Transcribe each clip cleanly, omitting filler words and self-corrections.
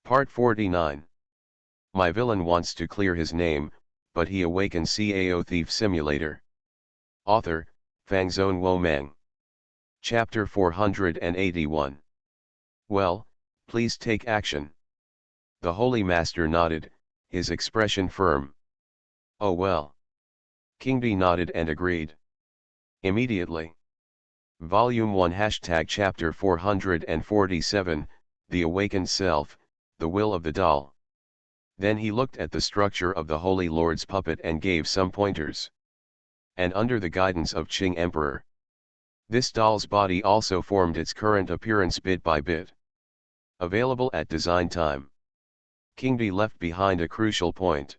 Part 49. My villain wants to clear his name, but he awakens Cao Thief Simulator. Author, Fangzone Womang. Chapter 481. Well, please take action. The Holy Master nodded, his expression firm. Oh well. King D nodded and agreed. Immediately. Volume 1 Chapter 447, The Awakened Self, The Will of the Doll. Then he looked at the structure of the Holy Lord's puppet and gave some pointers. And under the guidance of Qing Emperor, this doll's body also formed its current appearance bit by bit. Available at design time. King D left behind a crucial point.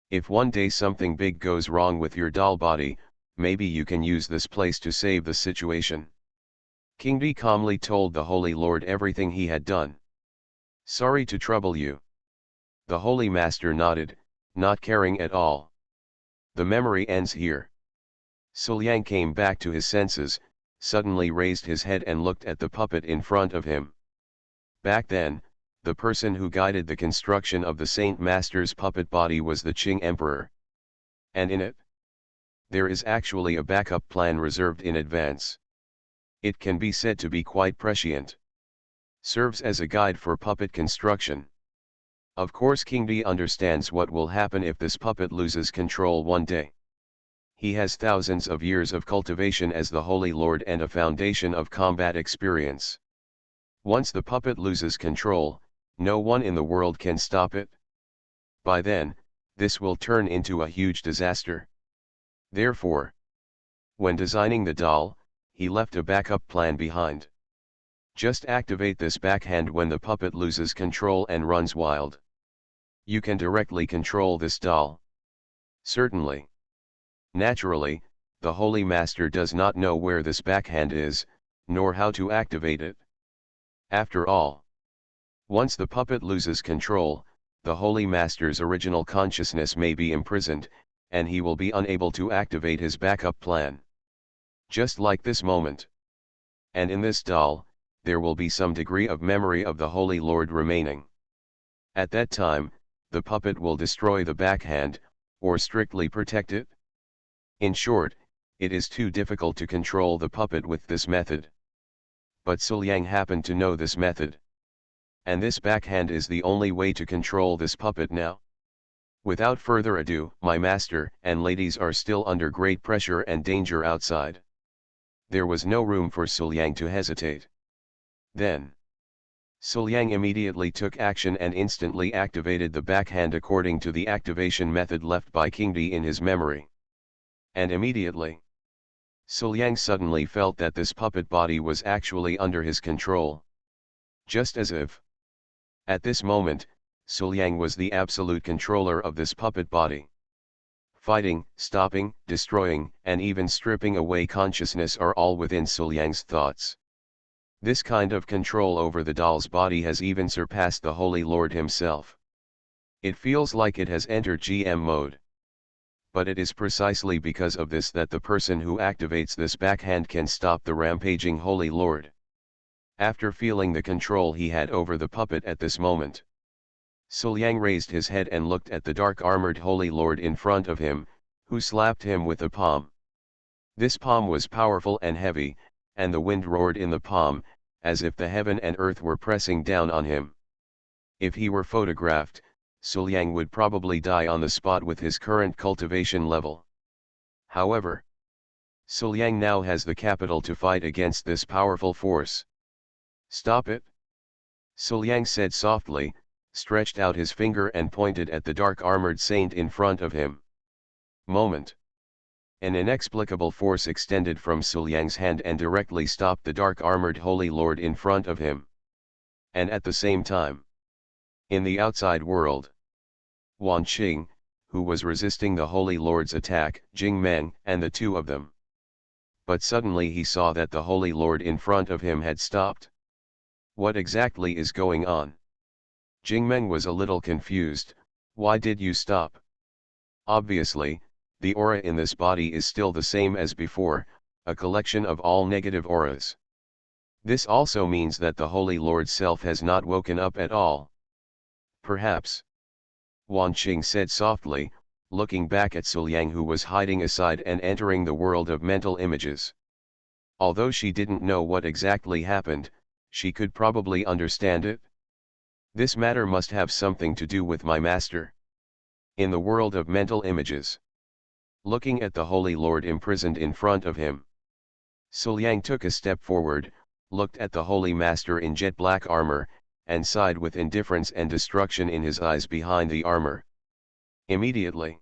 If one day something big goes wrong with your doll body, maybe you can use this place to save the situation. King D calmly told the Holy Lord everything he had done. Sorry to trouble you. The Holy Master nodded, not caring at all. The memory ends here. Suliang came back to his senses, suddenly raised his head and looked at the puppet in front of him. Back then, the person who guided the construction of the Saint Master's puppet body was the Qing Emperor. And in it, there is actually a backup plan reserved in advance. It can be said to be quite prescient. Serves as a guide for puppet construction. Of course King D understands what will happen if this puppet loses control one day. He has thousands of years of cultivation as the Holy Lord and a foundation of combat experience. Once the puppet loses control, no one in the world can stop it. By then, this will turn into a huge disaster. Therefore, when designing the doll, he left a backup plan behind. Just activate this backhand when the puppet loses control and runs wild. You can directly control this doll. Certainly. Naturally, the Holy Master does not know where this backhand is, nor how to activate it. After all, once the puppet loses control, the Holy Master's original consciousness may be imprisoned, and he will be unable to activate his backup plan. Just like this moment. And in this doll, there will be some degree of memory of the Holy Lord remaining. At that time, the puppet will destroy the backhand, or strictly protect it. In short, it is too difficult to control the puppet with this method. But Suliang happened to know this method. And this backhand is the only way to control this puppet now. Without further ado, my master and ladies are still under great pressure and danger outside. There was no room for Suliang to hesitate. Then, Suliang immediately took action and instantly activated the backhand according to the activation method left by King D in his memory. And immediately, Suliang suddenly felt that this puppet body was actually under his control. Just as if, at this moment, Suliang was the absolute controller of this puppet body. Fighting, stopping, destroying, and even stripping away consciousness are all within Suliang's thoughts. This kind of control over the doll's body has even surpassed the Holy Lord himself. It feels like it has entered GM mode. But it is precisely because of this that the person who activates this backhand can stop the rampaging Holy Lord. After feeling the control he had over the puppet at this moment, Suliang raised his head and looked at the dark-armored Holy Lord in front of him, who slapped him with a palm. This palm was powerful and heavy, and the wind roared in the palm, as if the heaven and earth were pressing down on him. If he were photographed, Suliang would probably die on the spot with his current cultivation level. However, Suliang now has the capital to fight against this powerful force. Stop it! Suliang said softly, stretched out his finger and pointed at the dark-armored saint in front of him. Moment. An inexplicable force extended from Suliang's hand and directly stopped the dark-armored Holy Lord in front of him. And at the same time, in the outside world, Wan Qing, who was resisting the Holy Lord's attack, Jing Meng, and the two of them. But suddenly he saw that the Holy Lord in front of him had stopped. What exactly is going on? Jing Meng was a little confused. Why did you stop? Obviously, the aura in this body is still the same as before, a collection of all negative auras. This also means that the Holy Lord's self has not woken up at all. Perhaps. Wan Qing said softly, looking back at Suliang, who was hiding aside and entering the world of mental images. Although she didn't know what exactly happened, she could probably understand it. This matter must have something to do with my master. In the world of mental images. Looking at the Holy Lord imprisoned in front of him, Suliang took a step forward, looked at the Holy Master in jet black armor, and sighed with indifference and destruction in his eyes behind the armor. Immediately.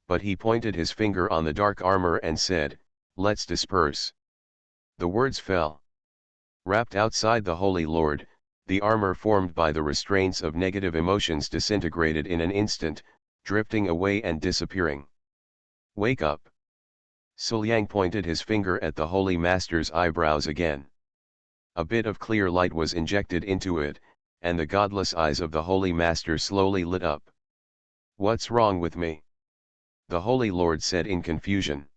But he pointed his finger on the dark armor and said, "Let's disperse." The words fell. Wrapped outside the Holy Lord, the armor formed by the restraints of negative emotions disintegrated in an instant, drifting away and disappearing. "Wake up." Suliang pointed his finger at the Holy Master's eyebrows again. A bit of clear light was injected into it, and the godless eyes of the Holy Master slowly lit up. "What's wrong with me?" the Holy Lord said in confusion.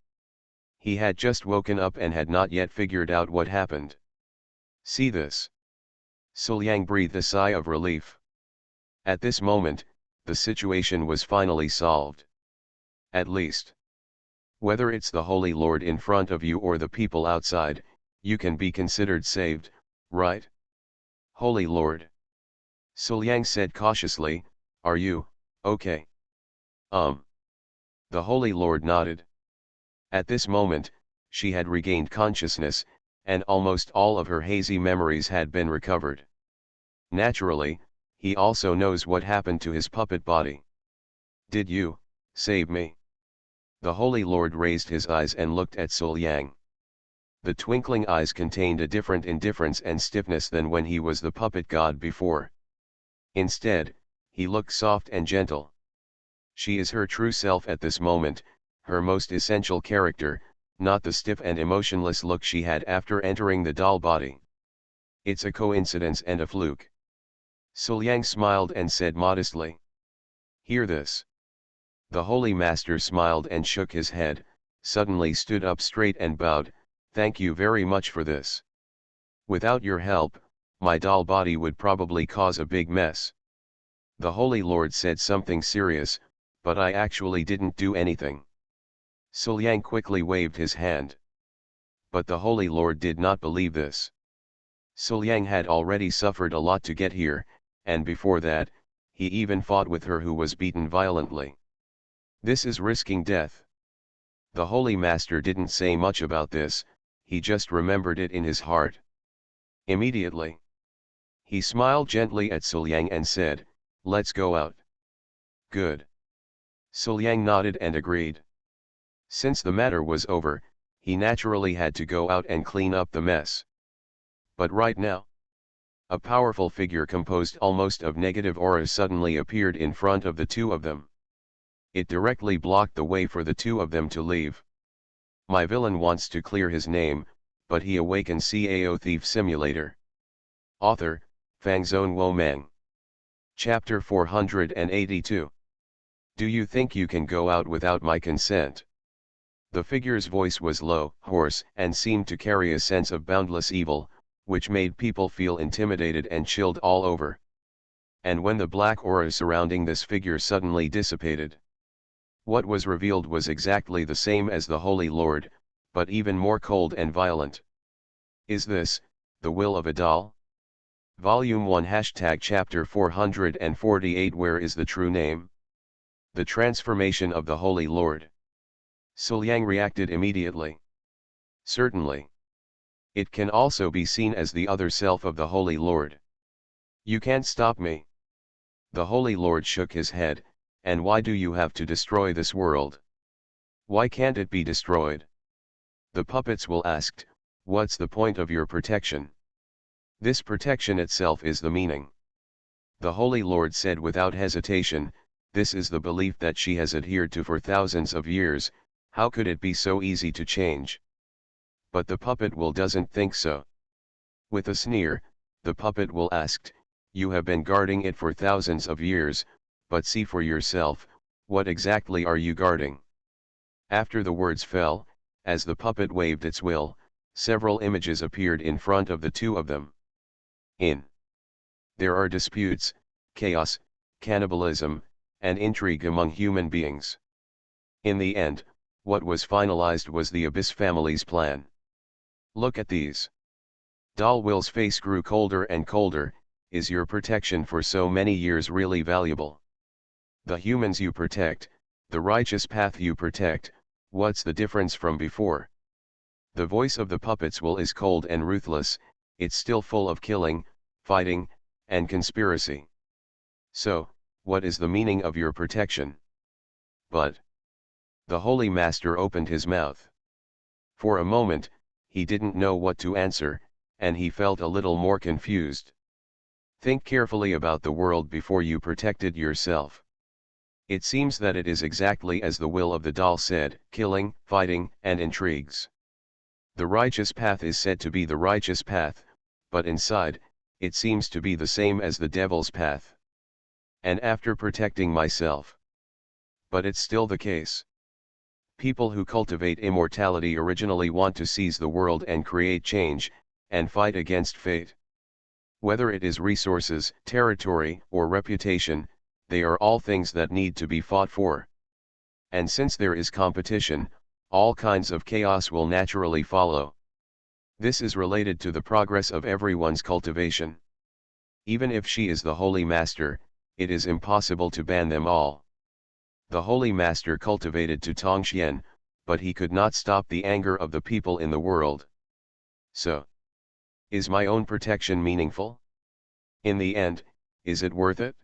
He had just woken up and had not yet figured out what happened. "See this?" Suliang breathed a sigh of relief. At this moment, the situation was finally solved. At least. Whether it's the Holy Lord in front of you or the people outside, you can be considered saved, right? "Holy Lord." Suliang said cautiously, "Are you, okay?" The Holy Lord nodded. At this moment, she had regained consciousness, and almost all of her hazy memories had been recovered. Naturally, he also knows what happened to his puppet body. "Did you save me?" The Holy Lord raised his eyes and looked at Suliang. The twinkling eyes contained a different indifference and stiffness than when he was the puppet god before. Instead, he looked soft and gentle. She is her true self at this moment, her most essential character, not the stiff and emotionless look she had after entering the doll body. "It's a coincidence and a fluke." Suliang smiled and said modestly. "Hear this." The Holy Master smiled and shook his head, suddenly stood up straight and bowed, "Thank you very much for this. Without your help, my doll body would probably cause a big mess." The Holy Lord said something serious, "But I actually didn't do anything." Suliang quickly waved his hand. But the Holy Lord did not believe this. Suliang had already suffered a lot to get here, and before that, he even fought with her who was beaten violently. This is risking death. The Holy Master didn't say much about this, he just remembered it in his heart. Immediately, he smiled gently at Suliang and said, "Let's go out." "Good." Suliang nodded and agreed. Since the matter was over, he naturally had to go out and clean up the mess. But right now, a powerful figure composed almost of negative auras suddenly appeared in front of the two of them. It directly blocked the way for the two of them to leave. My villain wants to clear his name, but he awakens Cao Thief Simulator. Author, Fangzone Womang. Chapter 482. Do you think you can go out without my consent? The figure's voice was low, hoarse, and seemed to carry a sense of boundless evil, which made people feel intimidated and chilled all over. And when the black aura surrounding this figure suddenly dissipated, what was revealed was exactly the same as the Holy Lord, but even more cold and violent. Is this the will of a doll? Volume 1 Chapter 448 Where is the true name? The transformation of the Holy Lord. Suliang reacted immediately. Certainly. It can also be seen as the other self of the Holy Lord. You can't stop me. The Holy Lord shook his head. And why do you have to destroy this world? Why can't it be destroyed? The puppets will ask, what's the point of your protection? This protection itself is the meaning. The Holy Lord said without hesitation, this is the belief that she has adhered to for thousands of years, how could it be so easy to change? But the puppet will doesn't think so. With a sneer, the puppet will asked, you have been guarding it for thousands of years, but see for yourself, what exactly are you guarding? After the words fell, as the puppet waved its will, several images appeared in front of the two of them. There are disputes, chaos, cannibalism, and intrigue among human beings. In the end, what was finalized was the Abyss family's plan. Look at these. Doll Will's face grew colder and colder. Is your protection for so many years really valuable? The humans you protect, the righteous path you protect, what's the difference from before? The voice of the puppet's will is cold and ruthless, it's still full of killing, fighting, and conspiracy. So, what is the meaning of your protection? But the Holy Master opened his mouth. For a moment, he didn't know what to answer, and he felt a little more confused. Think carefully about the world before you protected yourself. It seems that it is exactly as the will of the doll said, killing, fighting, and intrigues. The righteous path is said to be the righteous path, but inside, it seems to be the same as the devil's path. And after protecting myself. But it's still the case. People who cultivate immortality originally want to seize the world and create change, and fight against fate. Whether it is resources, territory, or reputation, they are all things that need to be fought for. And since there is competition, all kinds of chaos will naturally follow. This is related to the progress of everyone's cultivation. Even if she is the Holy Master, it is impossible to ban them all. The Holy Master cultivated to Tongxian, but he could not stop the anger of the people in the world. So, is my own protection meaningful? In the end, is it worth it?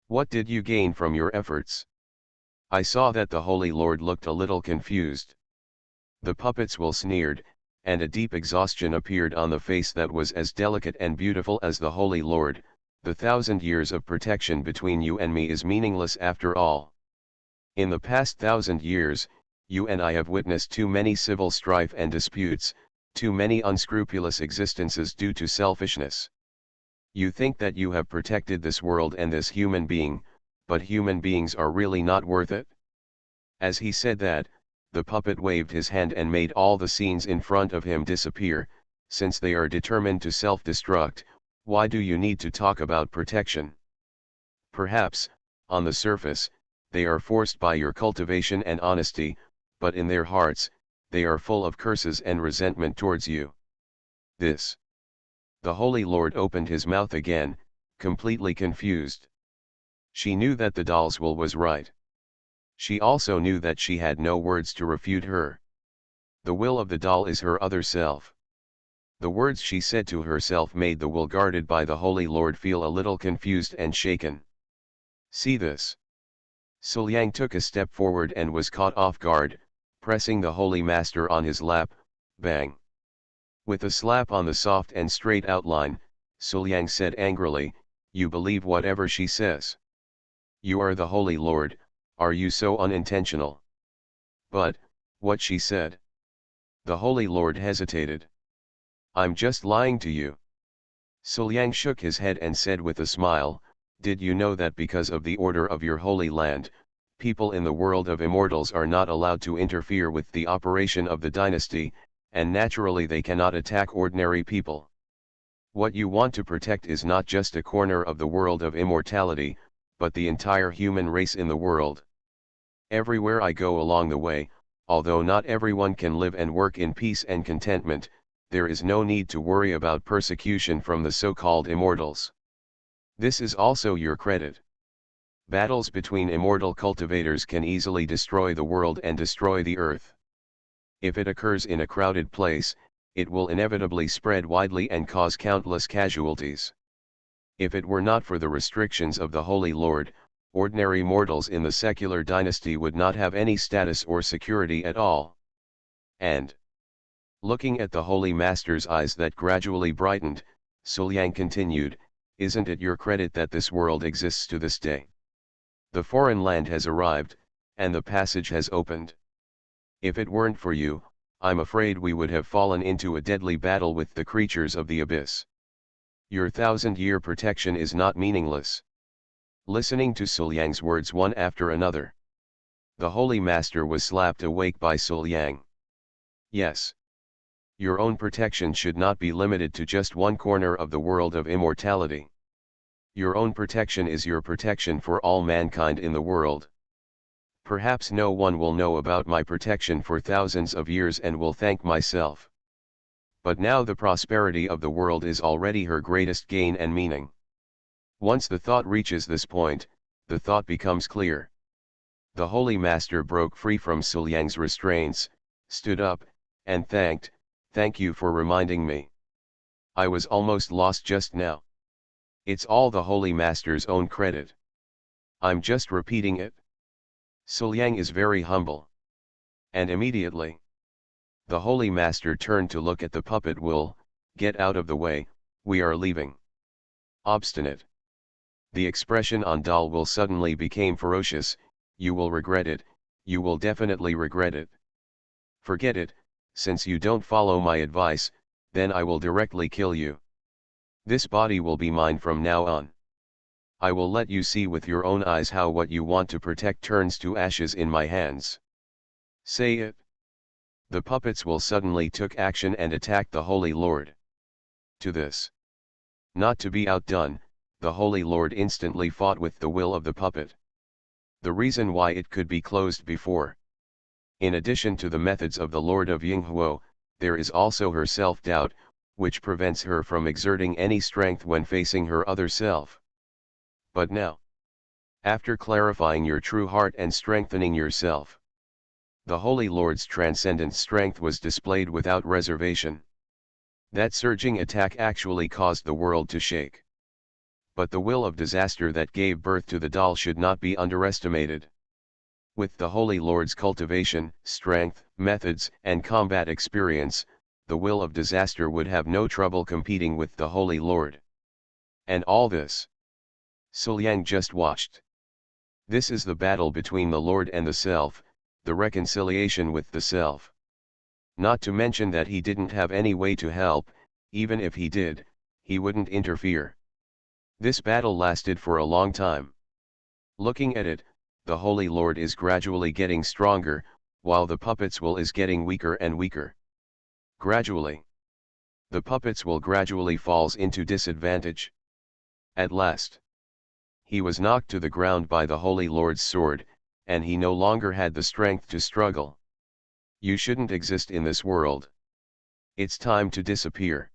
What did you gain from your efforts? I saw that the Holy Lord looked a little confused. The puppet's will sneered, and a deep exhaustion appeared on the face that was as delicate and beautiful as the Holy Lord. The 1,000 years of protection between you and me is meaningless after all. In the past 1,000 years, you and I have witnessed too many civil strife and disputes, too many unscrupulous existences due to selfishness. You think that you have protected this world and this human being, but human beings are really not worth it? As he said that, the puppet waved his hand and made all the scenes in front of him disappear. Since they are determined to self-destruct, why do you need to talk about protection? Perhaps, on the surface, they are forced by your cultivation and honesty, but in their hearts, they are full of curses and resentment towards you. This. The Holy Lord opened his mouth again, completely confused. She knew that the doll's will was right. She also knew that she had no words to refute her. The will of the doll is her other self. The words she said to herself made the will guarded by the Holy Lord feel a little confused and shaken. See this. Suliang took a step forward and was caught off guard, pressing the Holy Master on his lap. Bang! With a slap on the soft and straight outline, Suliang said angrily, "You believe whatever she says. You are the Holy Lord, are you so unintentional?" But, what she said? The Holy Lord hesitated. "I'm just lying to you." Suliang shook his head and said with a smile, "Did you know that because of the order of your holy land, people in the world of immortals are not allowed to interfere with the operation of the dynasty, and naturally they cannot attack ordinary people? What you want to protect is not just a corner of the world of immortality, but the entire human race in the world. Everywhere I go along the way, although not everyone can live and work in peace and contentment, there is no need to worry about persecution from the so-called immortals. This is also your credit. Battles between immortal cultivators can easily destroy the world and destroy the earth. If it occurs in a crowded place, it will inevitably spread widely and cause countless casualties. If it were not for the restrictions of the Holy Lord, ordinary mortals in the secular dynasty would not have any status or security at all. And, looking at the Holy Master's eyes that gradually brightened, Suliang continued, "Isn't it your credit that this world exists to this day? The foreign land has arrived, and the passage has opened. If it weren't for you, I'm afraid we would have fallen into a deadly battle with the creatures of the abyss. Your 1,000-year protection is not meaningless." Listening to Suliang's words one after another, the Holy Master was slapped awake by Suliang. Yes. Your own protection should not be limited to just one corner of the world of immortality. Your own protection is your protection for all mankind in the world. Perhaps no one will know about my protection for thousands of years and will thank myself. But now the prosperity of the world is already her greatest gain and meaning. Once the thought reaches this point, the thought becomes clear. The Holy Master broke free from Suliang's restraints, stood up, and thank you for reminding me. I was almost lost just now. It's all the Holy Master's own credit. I'm just repeating it. Suliang is very humble. And immediately, the Holy Master turned to look at the puppet wool. Get out of the way, we are leaving. Obstinate. The expression on doll will suddenly became ferocious. You will regret it, you will definitely regret it. Forget it, since you don't follow my advice, then I will directly kill you. This body will be mine from now on. I will let you see with your own eyes how what you want to protect turns to ashes in my hands. Say it. The puppets will suddenly took action and attacked the Holy Lord. To this, not to be outdone, the Holy Lord instantly fought with the will of the puppet. The reason why it could be closed before. In addition to the methods of the Lord of Yinghuo, there is also her self-doubt, which prevents her from exerting any strength when facing her other self. But now, after clarifying your true heart and strengthening yourself, the Holy Lord's transcendent strength was displayed without reservation. That surging attack actually caused the world to shake. But the will of disaster that gave birth to the doll should not be underestimated. With the Holy Lord's cultivation, strength, methods, and combat experience, the will of disaster would have no trouble competing with the Holy Lord. And all this, Suliang just watched. This is the battle between the Lord and the self, the reconciliation with the self. Not to mention that he didn't have any way to help. Even if he did, he wouldn't interfere. This battle lasted for a long time. Looking at it, the Holy Lord is gradually getting stronger, while the puppet's will is getting weaker and weaker. Gradually, the puppet's will gradually falls into disadvantage. At last, he was knocked to the ground by the Holy Lord's sword, and he no longer had the strength to struggle. You shouldn't exist in this world. It's time to disappear.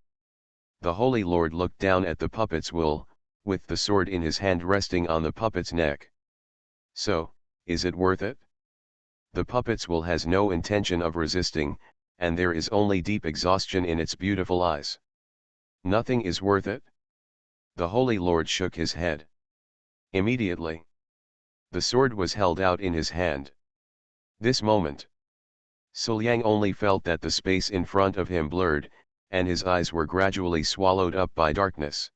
The Holy Lord looked down at the puppet's will, with the sword in his hand resting on the puppet's neck. So, is it worth it? The puppet's will has no intention of resisting, and there is only deep exhaustion in its beautiful eyes. Nothing is worth it? The Holy Lord shook his head. Immediately, the sword was held out in his hand. This moment, Suliang only felt that the space in front of him blurred, and his eyes were gradually swallowed up by darkness.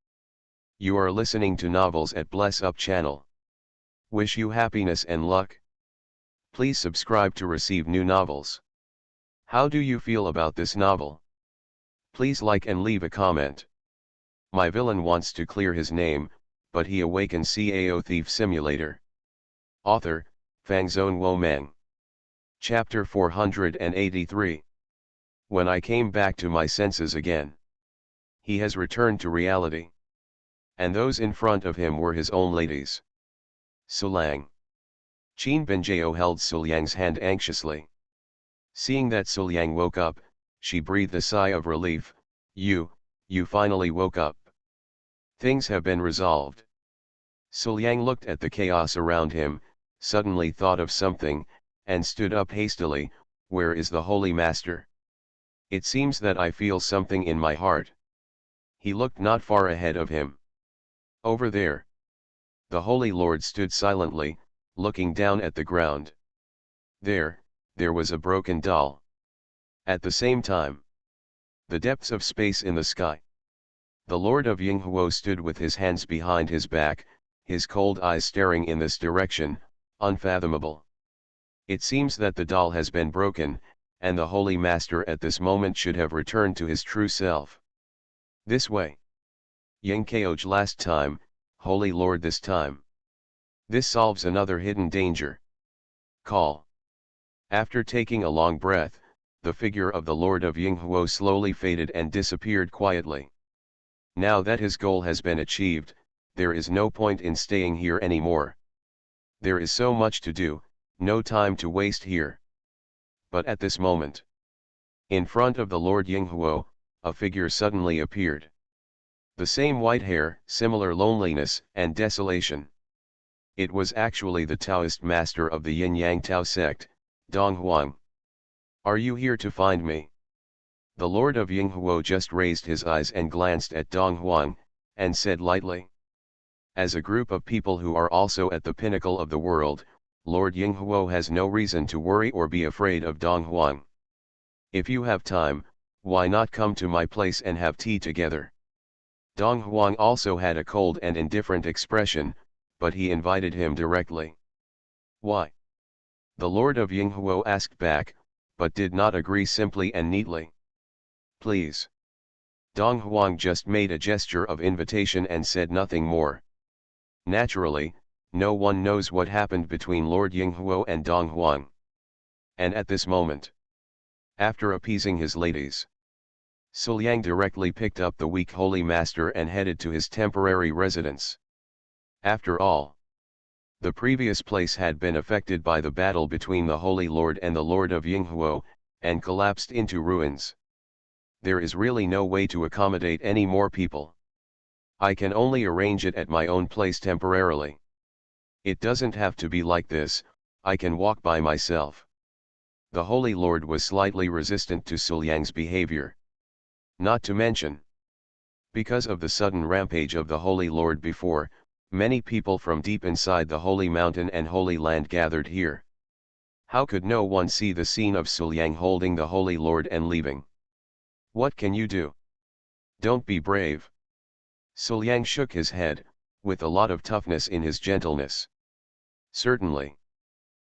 You are listening to Novels at Bless Up channel. Wish you happiness and luck. Please subscribe to receive new novels. How do you feel about this novel? Please like and leave a comment. My villain wants to clear his name, but he awakens Cao Thief Simulator. Author, Fangzone Womeng. Chapter 483. When I came back to my senses again. He has returned to reality. And those in front of him were his own ladies. Suliang. Qin Benjao held Suliang's hand anxiously. Seeing that Suliang woke up, she breathed a sigh of relief. You finally woke up. Things have been resolved. Suliang looked at the chaos around him, suddenly thought of something, and stood up hastily. Where is the Holy Master? It seems that I feel something in my heart. He looked not far ahead of him. Over there. The Holy Lord stood silently, looking down at the ground. There was a broken doll. At the same time, the depths of space in the sky. The Lord of Yinghuo stood with his hands behind his back, his cold eyes staring in this direction, unfathomable. It seems that the doll has been broken, and the Holy Master at this moment should have returned to his true self. This way. Yingkaoj last time, Holy Lord this time. This solves another hidden danger. Call. After taking a long breath, the figure of the Lord of Yinghuo slowly faded and disappeared quietly. Now that his goal has been achieved, there is no point in staying here anymore. There is so much to do, no time to waste here. But at this moment, in front of the Lord Yinghuo, a figure suddenly appeared. The same white hair, similar loneliness and desolation. It was actually the Taoist master of the Yin-Yang Tao sect, Dong Huang. Are you here to find me? The Lord of Yinghuo just raised his eyes and glanced at Dong Huang, and said lightly. As a group of people who are also at the pinnacle of the world, Lord Yinghuo has no reason to worry or be afraid of Dong Huang. If you have time, why not come to my place and have tea together? Dong Huang also had a cold and indifferent expression, but he invited him directly. Why? The Lord of Yinghuo asked back, but did not agree simply and neatly. Please. Dong Huang just made a gesture of invitation and said nothing more. Naturally, no one knows what happened between Lord Yinghuo and Dong Huang. And at this moment, after appeasing his ladies, Su Liang directly picked up the weak holy master and headed to his temporary residence. After all, the previous place had been affected by the battle between the Holy Lord and the Lord of Yinghuo, and collapsed into ruins. There is really no way to accommodate any more people. I can only arrange it at my own place temporarily. It doesn't have to be like this, I can walk by myself. The Holy Lord was slightly resistant to Su Liang's behavior. Not to mention, because of the sudden rampage of the Holy Lord before, many people from deep inside the Holy Mountain and Holy Land gathered here. How could no one see the scene of Su Liang holding the Holy Lord and leaving? What can you do? Don't be brave. Su Liang shook his head, with a lot of toughness in his gentleness. Certainly.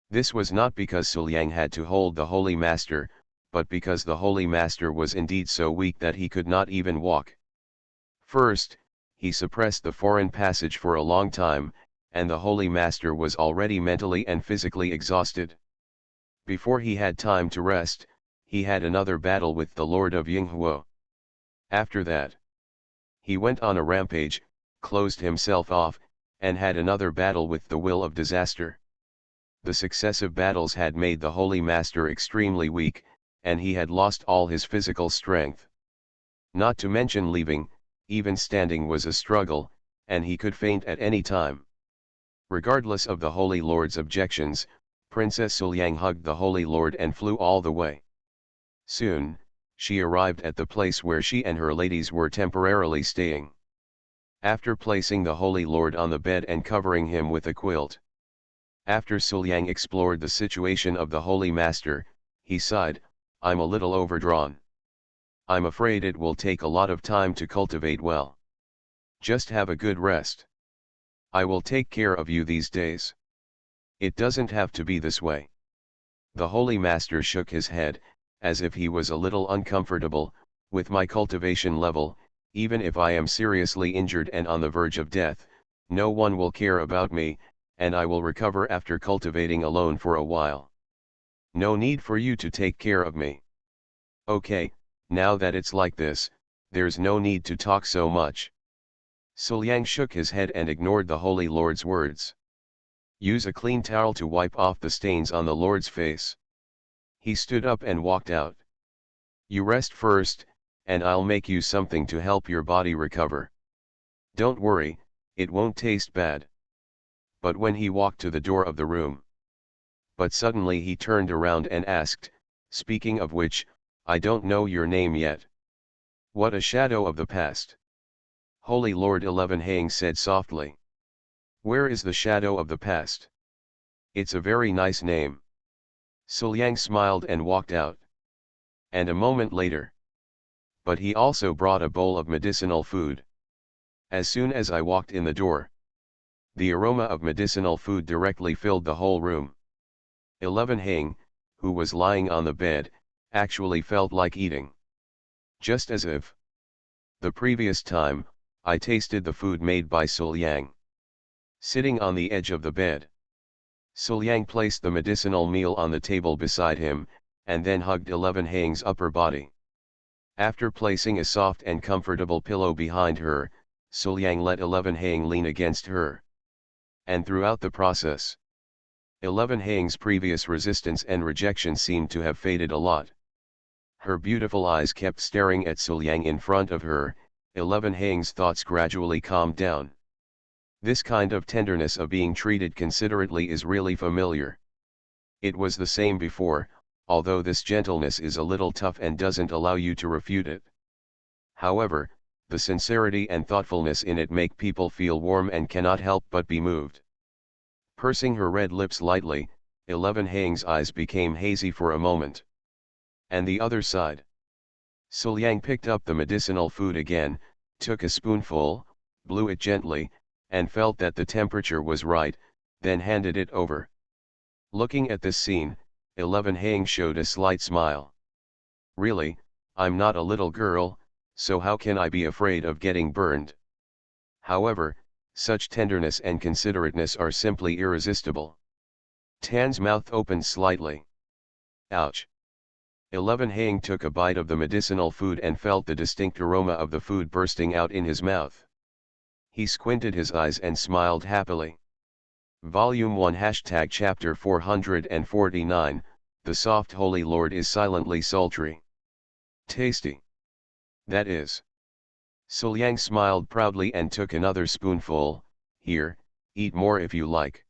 This was not because Su Liang had to hold the Holy Master, but because the Holy Master was indeed so weak that he could not even walk. First, he suppressed the foreign passage for a long time, and the Holy Master was already mentally and physically exhausted. Before he had time to rest, he had another battle with the Lord of Yinghuo. After that, he went on a rampage, closed himself off, and had another battle with the Will of Disaster. The successive battles had made the Holy Master extremely weak, and he had lost all his physical strength. Not to mention leaving, even standing was a struggle, and he could faint at any time. Regardless of the Holy Lord's objections, Princess Su Liang hugged the Holy Lord and flew all the way. Soon, she arrived at the place where she and her ladies were temporarily staying. After placing the Holy Lord on the bed and covering him with a quilt. After Su Liang explored the situation of the Holy Master, he sighed, I'm a little overdrawn. I'm afraid it will take a lot of time to cultivate well. Just have a good rest. I will take care of you these days. It doesn't have to be this way. The Holy Master shook his head, as if he was a little uncomfortable. With my cultivation level, even if I am seriously injured and on the verge of death, no one will care about me, and I will recover after cultivating alone for a while. No need for you to take care of me. Okay, now that it's like this, there's no need to talk so much. Su Liang shook his head and ignored the Holy Lord's words. Use a clean towel to wipe off the stains on the Lord's face. He stood up and walked out. You rest first, and I'll make you something to help your body recover. Don't worry, it won't taste bad. But when he walked to the door of the room. But suddenly he turned around and asked, speaking of which, I don't know your name yet. What a shadow of the past. Holy Lord 11 Hang said softly. Where is the shadow of the past? It's a very nice name. Su Liang smiled and walked out. And a moment later. But he also brought a bowl of medicinal food. As soon as I walked in the door, the aroma of medicinal food directly filled the whole room. 11 Hang, who was lying on the bed, actually felt like eating. Just as if the previous time, I tasted the food made by Su Liang. Sitting on the edge of the bed, Su Liang placed the medicinal meal on the table beside him, and then hugged 11 Hang's upper body. After placing a soft and comfortable pillow behind her, Suliang let 11 Hang lean against her. And throughout the process, 11 Hang's previous resistance and rejection seemed to have faded a lot. Her beautiful eyes kept staring at Suliang in front of her. 11 Hang's thoughts gradually calmed down. This kind of tenderness of being treated considerately is really familiar. It was the same before, although this gentleness is a little tough and doesn't allow you to refute it. However, the sincerity and thoughtfulness in it make people feel warm and cannot help but be moved. Pursing her red lips lightly, 11 Hang's eyes became hazy for a moment. And the other side. Suliang picked up the medicinal food again, took a spoonful, blew it gently, and felt that the temperature was right, then handed it over. Looking at this scene, 11 Hang showed a slight smile. Really, I'm not a little girl, so how can I be afraid of getting burned? However, such tenderness and considerateness are simply irresistible. Tan's mouth opened slightly. Ouch! 11 Hang took a bite of the medicinal food and felt the distinct aroma of the food bursting out in his mouth. He squinted his eyes and smiled happily. Volume 1 # Chapter 449, The Soft Holy Lord is Silently Sultry. Tasty. That is. Suliang smiled proudly and took another spoonful. Here, eat more if you like.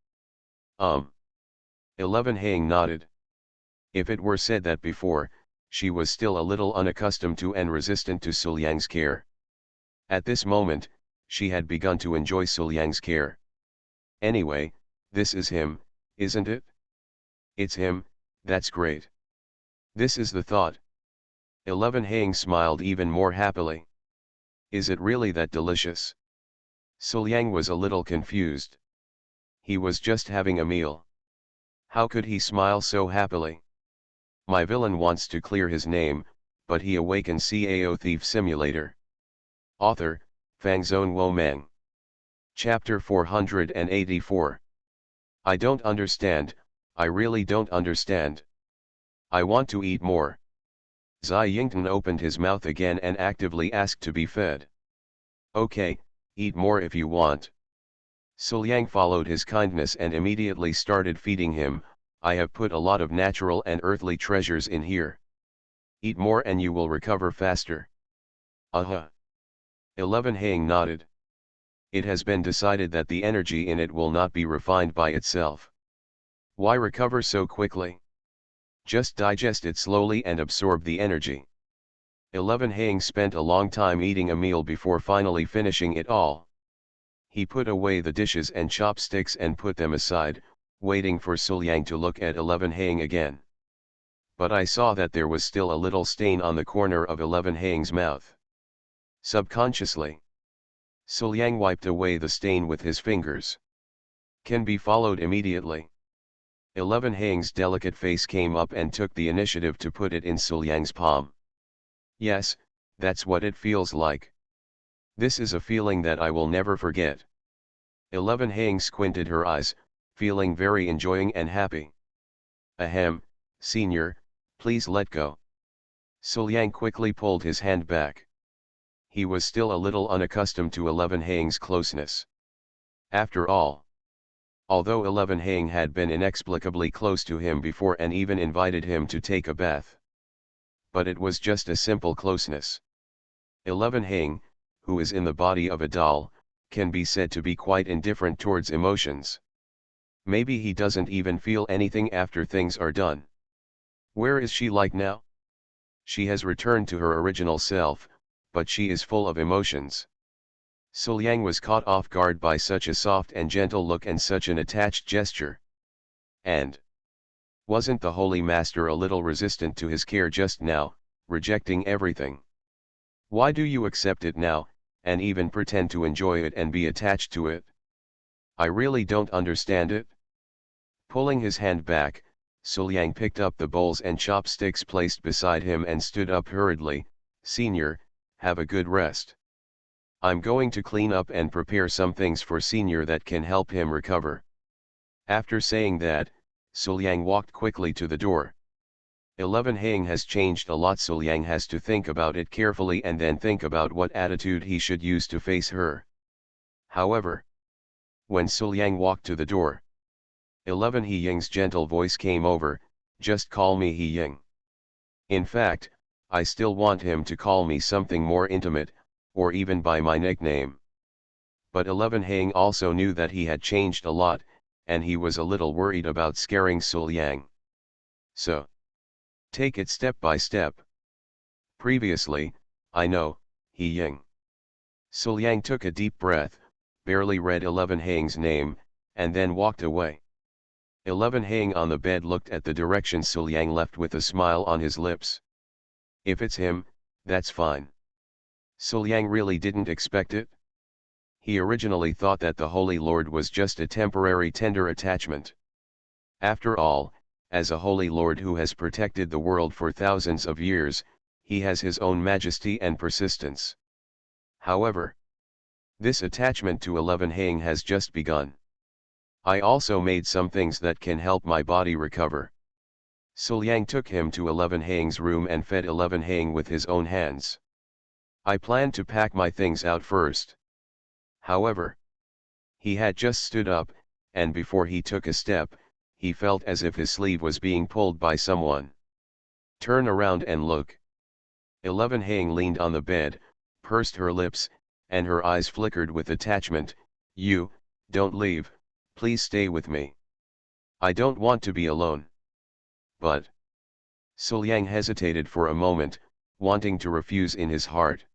11 Hang nodded. If it were said that before, she was still a little unaccustomed to and resistant to Suliang's care. At this moment, she had begun to enjoy Suliang's care. Anyway, this is him, isn't it? It's him, that's great. This is the thought. 11 Hang smiled even more happily. Is it really that delicious? Suliang was a little confused. He was just having a meal. How could he smile so happily? My villain wants to clear his name, but he awakens Cao Thief Simulator. Author, Fangzone Womeng. Chapter 484. I don't understand, I really don't understand. I want to eat more. Zai Yingtan opened his mouth again and actively asked to be fed. Okay, eat more if you want. Suliang followed his kindness and immediately started feeding him. I have put a lot of natural and earthly treasures in here. Eat more and you will recover faster. 11 Hang nodded. It has been decided that the energy in it will not be refined by itself. Why recover so quickly? Just digest it slowly and absorb the energy. 11 Hang spent a long time eating a meal before finally finishing it all. He put away the dishes and chopsticks and put them aside, waiting for Suliang to look at 11 Hang again. But I saw that there was still a little stain on the corner of 11 Hang's mouth. Subconsciously, Suliang wiped away the stain with his fingers. Can be followed immediately. 11 Hang's delicate face came up and took the initiative to put it in Suliang's palm. Yes, that's what it feels like. This is a feeling that I will never forget. 11 Hang squinted her eyes, feeling very enjoying and happy. Ahem, senior, please let go. Suliang quickly pulled his hand back. He was still a little unaccustomed to 11 Hang's closeness. After all, although 11 Hang had been inexplicably close to him before and even invited him to take a bath. But it was just a simple closeness. 11 Hang, who is in the body of a doll, can be said to be quite indifferent towards emotions. Maybe he doesn't even feel anything after things are done. Where is she like now? She has returned to her original self, but she is full of emotions. Suliang was caught off guard by such a soft and gentle look and such an attached gesture. And wasn't the Holy Master a little resistant to his care just now, rejecting everything? Why do you accept it now, and even pretend to enjoy it and be attached to it? I really don't understand it. Pulling his hand back, Suliang picked up the bowls and chopsticks placed beside him and stood up hurriedly. Senior, have a good rest. I'm going to clean up and prepare some things for Senior that can help him recover. After saying that, Suliang walked quickly to the door. 11 Hang has changed a lot. Suliang has to think about it carefully and then think about what attitude he should use to face her. However, when Suliang walked to the door, 11 He Ying's gentle voice came over, "Just call me He Ying. In fact, I still want him to call me something more intimate, or even by my nickname." But 11 Hang also knew that he had changed a lot, and he was a little worried about scaring Suliang. So, take it step by step. Previously, I know, He Ying. Suliang took a deep breath, barely read 11 Hang's name, and then walked away. 11 Hang on the bed looked at the direction Suliang left with a smile on his lips. If it's him, that's fine. Suliang really didn't expect it. He originally thought that the Holy Lord was just a temporary tender attachment. After all, as a Holy Lord who has protected the world for thousands of years, he has his own majesty and persistence. However, this attachment to 11 Hang has just begun. I also made some things that can help my body recover. Suliang took him to 11 Hang's room and fed 11 Hang with his own hands. I planned to pack my things out first. However, he had just stood up, and before he took a step, he felt as if his sleeve was being pulled by someone. "Turn around and look." 11 Hang leaned on the bed, pursed her lips, and her eyes flickered with attachment. "You, don't leave, please stay with me. I don't want to be alone." But Suliang hesitated for a moment, wanting to refuse in his heart.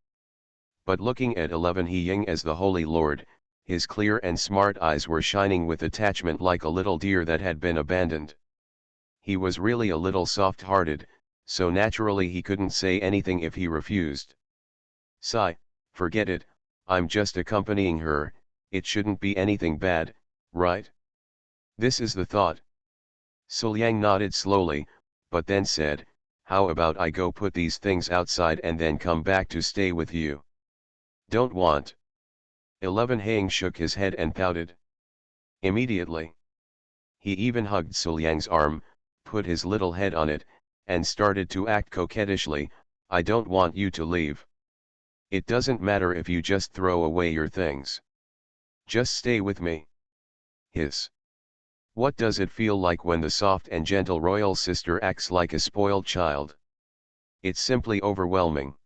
But looking at 11 He Ying as the Holy Lord, his clear and smart eyes were shining with attachment like a little deer that had been abandoned. He was really a little soft-hearted, so naturally he couldn't say anything if he refused. "Sigh, forget it, I'm just accompanying her, it shouldn't be anything bad, right? This is the thought." Suliang nodded slowly, but then said, "How about I go put these things outside and then come back to stay with you?" "Don't want." 11 Hang shook his head and pouted. Immediately, he even hugged Suliang's arm, put his little head on it, and started to act coquettishly. "I don't want you to leave. It doesn't matter if you just throw away your things. Just stay with me." Hiss. What does it feel like when the soft and gentle royal sister acts like a spoiled child? It's simply overwhelming.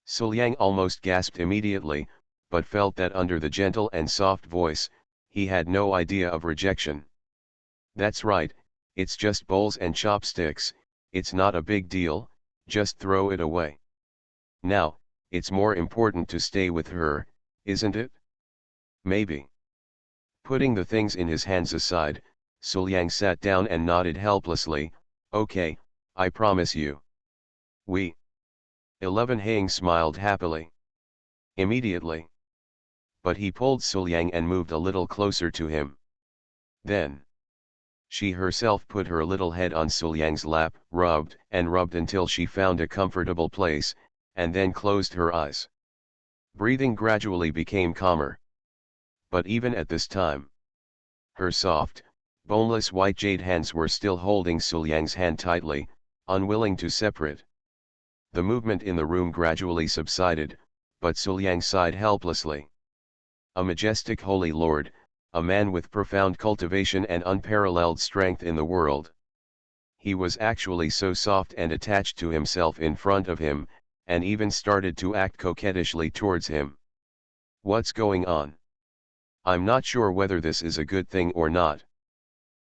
Suliang almost gasped immediately, but felt that under the gentle and soft voice, he had no idea of rejection. "That's right, it's just bowls and chopsticks, it's not a big deal, just throw it away. Now, it's more important to stay with her, isn't it?" "Maybe." Putting the things in his hands aside, Suliang sat down and nodded helplessly. "Okay, I promise you." "We." 11 Hang smiled happily. Immediately. But he pulled Suliang and moved a little closer to him. Then she herself put her little head on Suliang's lap, rubbed and rubbed until she found a comfortable place, and then closed her eyes. Breathing gradually became calmer. But even at this time, her soft, boneless white jade hands were still holding Suliang's hand tightly, unwilling to separate. The movement in the room gradually subsided, but Suliang sighed helplessly. A majestic Holy Lord, a man with profound cultivation and unparalleled strength in the world. He was actually so soft and attached to himself in front of him, and even started to act coquettishly towards him. "What's going on? I'm not sure whether this is a good thing or not."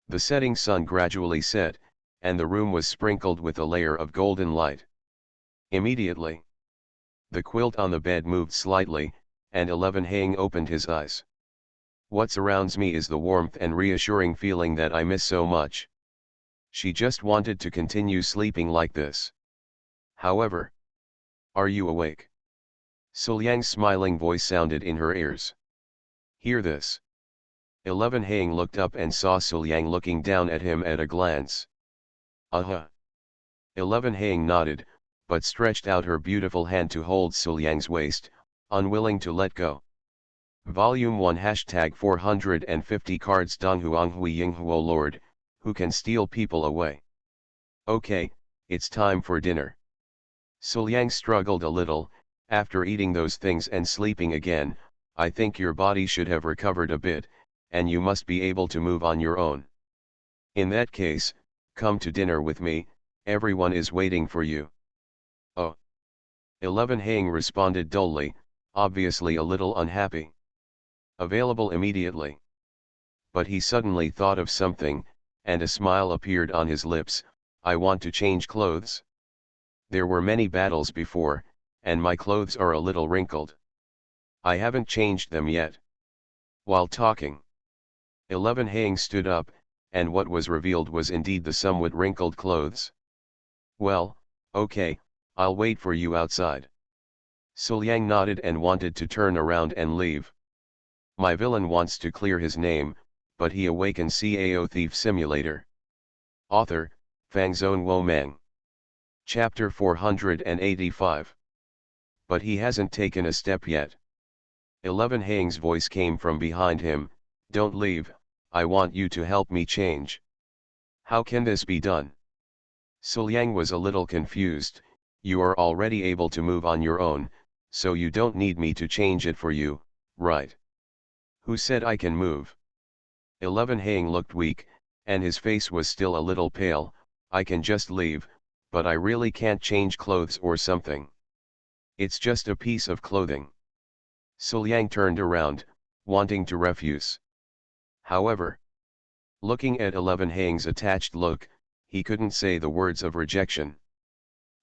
The setting sun gradually set, and the room was sprinkled with a layer of golden light. Immediately, the quilt on the bed moved slightly, and 11 Hang opened his eyes. "What surrounds me is the warmth and reassuring feeling that I miss so much." She just wanted to continue sleeping like this. However, "Are you awake?" Suliang's smiling voice sounded in her ears. "Hear this." 11 Hang looked up and saw Suliang looking down at him at a glance. "Uh-huh." 11 Hang nodded, but stretched out her beautiful hand to hold Suliang's waist, unwilling to let go. Volume 1 #450 cards Dong Huang Hui Ying Huo Lord, who can steal people away. "Okay, it's time for dinner." Suliang struggled a little, after eating those things and sleeping again, I think your body should have recovered a bit, and you must be able to move on your own. In that case, come to dinner with me, everyone is waiting for you. Oh. 11 Hang responded dully, obviously a little unhappy. Available immediately. But he suddenly thought of something, and a smile appeared on his lips. I want to change clothes. There were many battles before, and my clothes are a little wrinkled. I haven't changed them yet. While talking, 11 Hang stood up, and what was revealed was indeed the somewhat wrinkled clothes. Well, okay, I'll wait for you outside. Suliang nodded and wanted to turn around and leave. My villain wants to clear his name, but he awakens Cao Thief Simulator. Author, Fangzone Womang. Chapter 485. But he hasn't taken a step yet. 11 Hang's voice came from behind him, don't leave, I want you to help me change. How can this be done? Suliang was a little confused. You are already able to move on your own, so you don't need me to change it for you, right? Who said I can move? 11 Hang looked weak, and his face was still a little pale. I can just leave, but I really can't change clothes or something. It's just a piece of clothing. Suliang turned around, wanting to refuse. However, looking at 11 Hang's attached look, he couldn't say the words of rejection.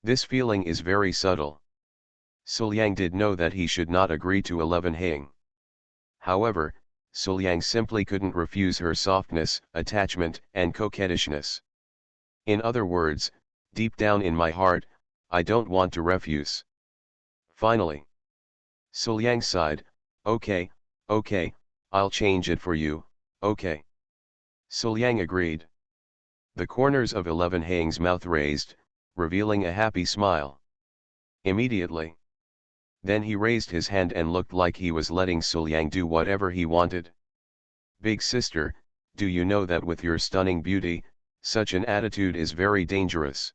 This feeling is very subtle. Suliang did know that he should not agree to 11 Hang. However, Suliang simply couldn't refuse her softness, attachment, and coquettishness. In other words, deep down in my heart, I don't want to refuse. Finally, Suliang sighed, okay, I'll change it for you, okay. Suliang agreed. The corners of 11 Hang's mouth raised, revealing a happy smile. Immediately. Then he raised his hand and looked like he was letting Suliang do whatever he wanted. Big sister, do you know that with your stunning beauty, such an attitude is very dangerous?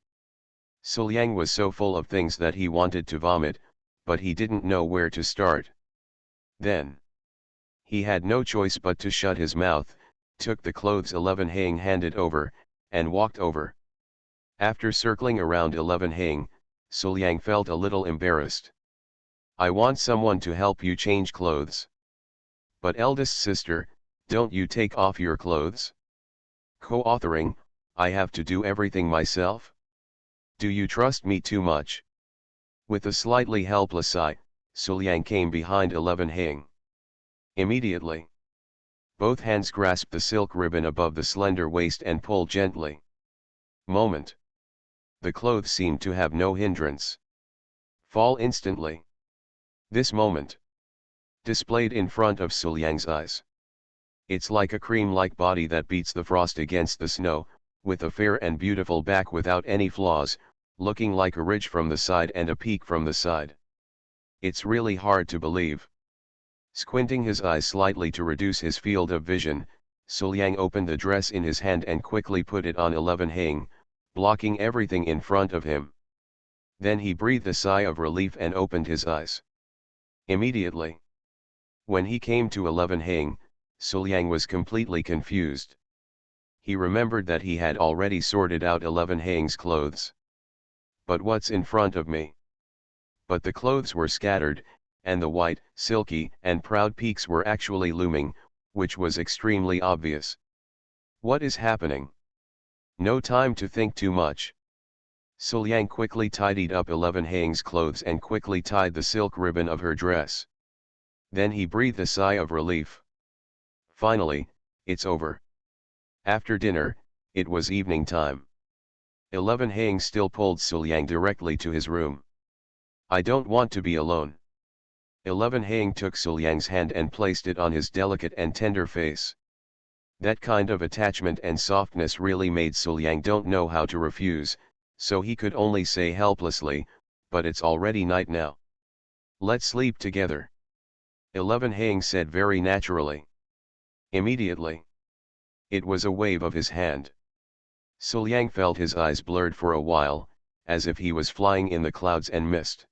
Suliang was so full of things that he wanted to vomit, but he didn't know where to start. Then, he had no choice but to shut his mouth, took the clothes 11 Hang handed over, and walked over. After circling around 11 Hang, Suliang felt a little embarrassed. I want someone to help you change clothes. But eldest sister, don't you take off your clothes? Co-authoring, I have to do everything myself? Do you trust me too much? With a slightly helpless sigh, Suliang came behind 11 Hang. Immediately, both hands grasped the silk ribbon above the slender waist and pulled gently. Moment. The clothes seemed to have no hindrance. Fall instantly. This moment, displayed in front of Suliang's eyes. It's like a cream-like body that beats the frost against the snow, with a fair and beautiful back without any flaws, looking like a ridge from the side and a peak from the side. It's really hard to believe. Squinting his eyes slightly to reduce his field of vision, Suliang opened the dress in his hand and quickly put it on 11 Hang, blocking everything in front of him. Then he breathed a sigh of relief and opened his eyes. Immediately, when he came to 11 Hang, Suliang was completely confused. He remembered that he had already sorted out 11 Hang's clothes. But what's in front of me? But the clothes were scattered, and the white, silky, and proud peaks were actually looming, which was extremely obvious. What is happening? No time to think too much. Suliang quickly tidied up 11 Hang's clothes and quickly tied the silk ribbon of her dress. Then he breathed a sigh of relief. Finally, it's over. After dinner, it was evening time. 11 Hang still pulled Suliang directly to his room. I don't want to be alone. 11 Hang took Suliang's hand and placed it on his delicate and tender face. That kind of attachment and softness really made Suliang don't know how to refuse, so he could only say helplessly, but it's already night now. Let's sleep together. 11 Hang said very naturally. Immediately, it was a wave of his hand. Suliang felt his eyes blurred for a while, as if he was flying in the clouds and mist.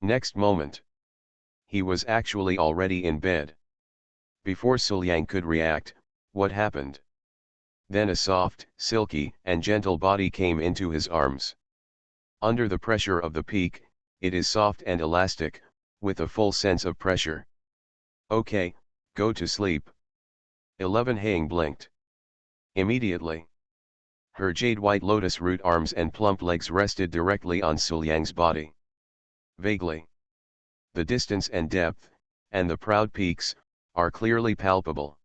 Next moment, he was actually already in bed. Before Suliang could react, what happened? Then a soft, silky, and gentle body came into his arms. Under the pressure of the peak, it is soft and elastic, with a full sense of pressure. Okay, go to sleep. 11 Haing blinked. Immediately, her jade-white lotus root arms and plump legs rested directly on Suliang's body. Vaguely, the distance and depth, and the proud peaks, are clearly palpable.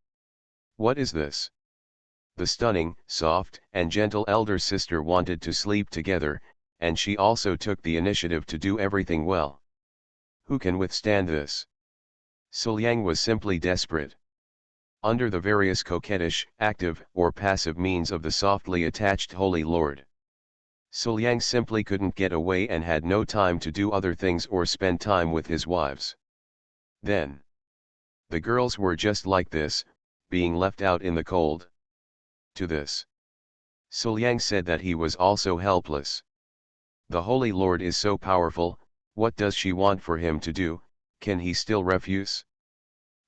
What is this? The stunning, soft, and gentle elder sister wanted to sleep together, and she also took the initiative to do everything well. Who can withstand this? Suliang was simply desperate. Under the various coquettish, active, or passive means of the softly attached Holy Lord, Suliang simply couldn't get away and had no time to do other things or spend time with his wives. Then, the girls were just like this, being left out in the cold. To this, Suliang said that he was also helpless. The Holy Lord is so powerful, what does she want for him to do? Can he still refuse?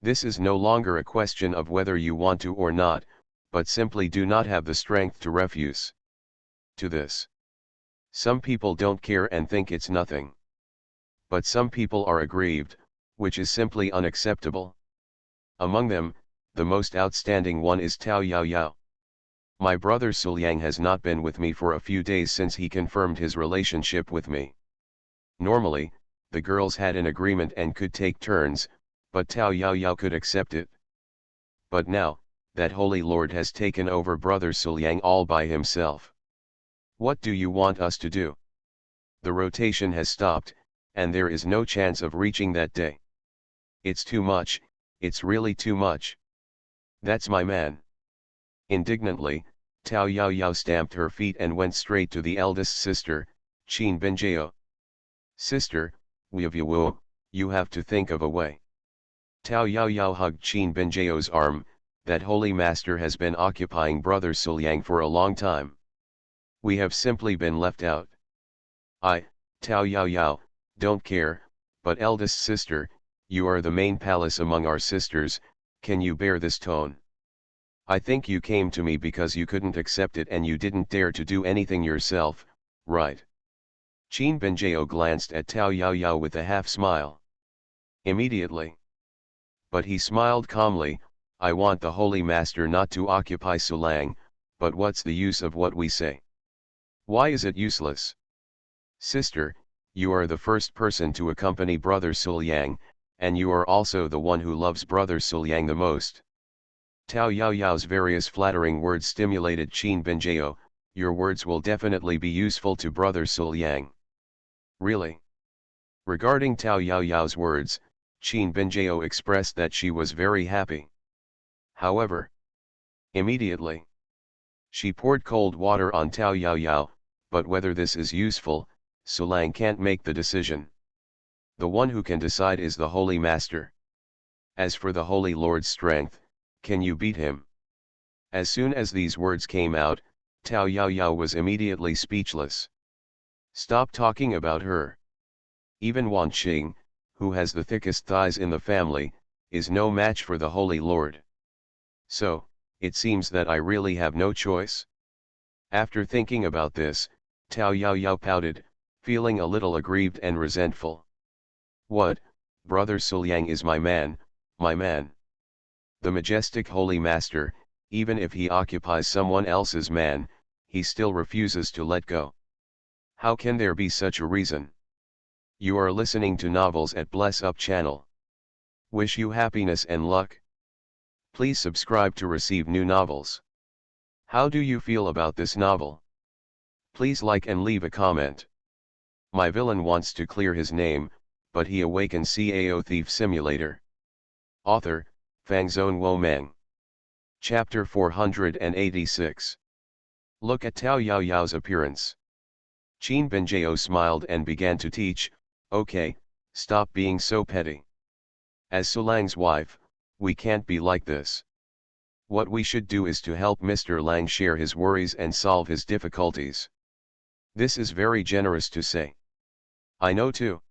This is no longer a question of whether you want to or not, but simply do not have the strength to refuse. To this, some people don't care and think it's nothing. But some people are aggrieved, which is simply unacceptable. Among them, the most outstanding one is Tao Yao. My brother Suliang has not been with me for a few days since he confirmed his relationship with me. Normally, the girls had an agreement and could take turns, but Tao Yao could accept it. But now, that Holy Lord has taken over brother Suliang all by himself. What do you want us to do? The rotation has stopped, and there is no chance of reaching that day. It's too much, it's really too much. That's my man. Indignantly, Tao Yao stamped her feet and went straight to the eldest sister, Qin Benjao. Sister, you have to think of a way. Tao Yao hugged Qin Benjao's arm. That holy master has been occupying brother Suliang for a long time. We have simply been left out. Tao Yao, don't care, but eldest sister, you are the main palace among our sisters, can you bear this tone? I think you came to me because you couldn't accept it and you didn't dare to do anything yourself, right? Qin Benjao glanced at Tao Yao with a half smile. Immediately. But he smiled calmly. I want the Holy Master not to occupy Suliang, but what's the use of what we say? Why is it useless? Sister, you are the first person to accompany brother Suliang, and you are also the one who loves brother Suliang the most. Tao Yao's various flattering words stimulated Qin Benjao. Your words will definitely be useful to brother Suliang. Really? Regarding Tao Yao's words, Qin Benjao expressed that she was very happy. However, immediately, she poured cold water on Tao Yao, but whether this is useful, Suliang can't make the decision. The one who can decide is the Holy Master. As for the Holy Lord's strength, can you beat him? As soon as these words came out, Tao Yao was immediately speechless. Stop talking about her. Even Wan Qing, who has the thickest thighs in the family, is no match for the Holy Lord. So, it seems that I really have no choice? After thinking about this, Tao Yao pouted, feeling a little aggrieved and resentful. What, brother Suliang is my man, my man. The majestic Holy Master, even if he occupies someone else's man, he still refuses to let go. How can there be such a reason? You are listening to Novels at Bless Up channel. Wish you happiness and luck. Please subscribe to receive new novels. How do you feel about this novel? Please like and leave a comment. My villain wants to clear his name, but he awakens Cao Thief Simulator. Author, Fangzone Womeng. Chapter 486. Look at Tao Yao's appearance. Qin Benjao smiled and began to teach. Okay, stop being so petty. As Suliang's wife, we can't be like this. What we should do is to help Mr. Lang share his worries and solve his difficulties. This is very generous to say. I know too.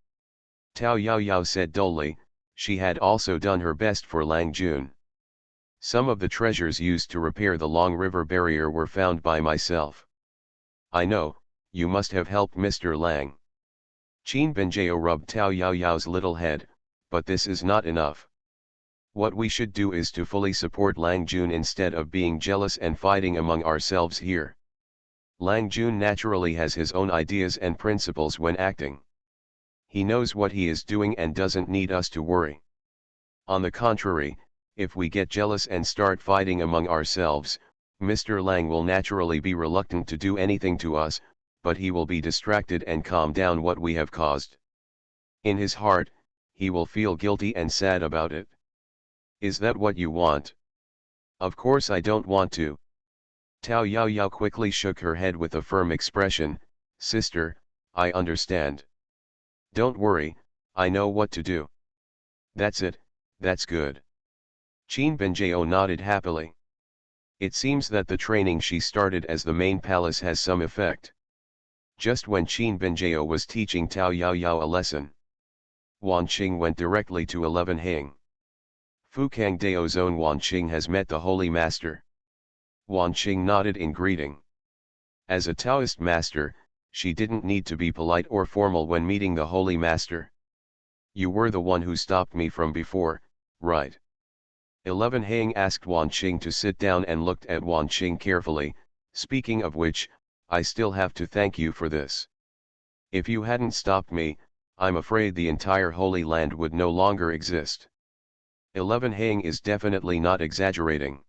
Tao Yao said dully, She had also done her best for Lang Jun. Some of the treasures used to repair the Long River barrier were found by myself. I know, you must have helped Mr. Lang. Qin Benjao rubbed Tao Yao's little head, but this is not enough. What we should do is to fully support Lang Jun instead of being jealous and fighting among ourselves here. Lang Jun naturally has his own ideas and principles when acting. He knows what he is doing and doesn't need us to worry. On the contrary, if we get jealous and start fighting among ourselves, Mr. Lang will naturally be reluctant to do anything to us, but he will be distracted and calm down what we have caused. In his heart, he will feel guilty and sad about it. Is that what you want? Of course I don't want to. Tao Yao quickly shook her head with a firm expression. Sister, I understand. Don't worry, I know what to do. That's it, that's good. Qin Benjao nodded happily. It seems that the training she started as the main palace has some effect. Just when Qin Benjao was teaching Tao Yao a lesson, Wan Qing went directly to 11 Hing. Fukang Dao's own Wan Qing has met the Holy Master. Wan Qing nodded in greeting. As a Taoist master, she didn't need to be polite or formal when meeting the Holy Master. You were the one who stopped me from before, right? 11 Hang asked Wan Qing to sit down and looked at Wan Qing carefully, speaking of which, I still have to thank you for this. If you hadn't stopped me, I'm afraid the entire Holy Land would no longer exist. 11 Hang is definitely not exaggerating.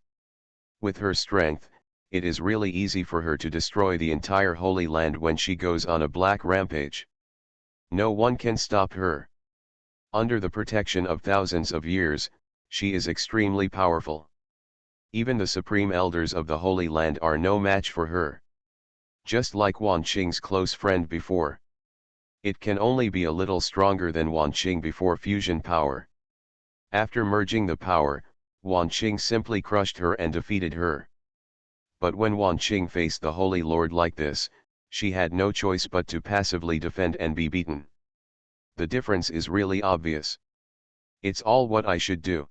With her strength, it is really easy for her to destroy the entire Holy Land when she goes on a black rampage. No one can stop her. Under the protection of thousands of years, she is extremely powerful. Even the supreme elders of the Holy Land are no match for her. Just like Wan Qing's close friend before. It can only be a little stronger than Wan Qing before fusion power. After merging the power, Wan Qing simply crushed her and defeated her. But when Wan Qing faced the Holy Lord like this, she had no choice but to passively defend and be beaten. The difference is really obvious. It's all what I should do.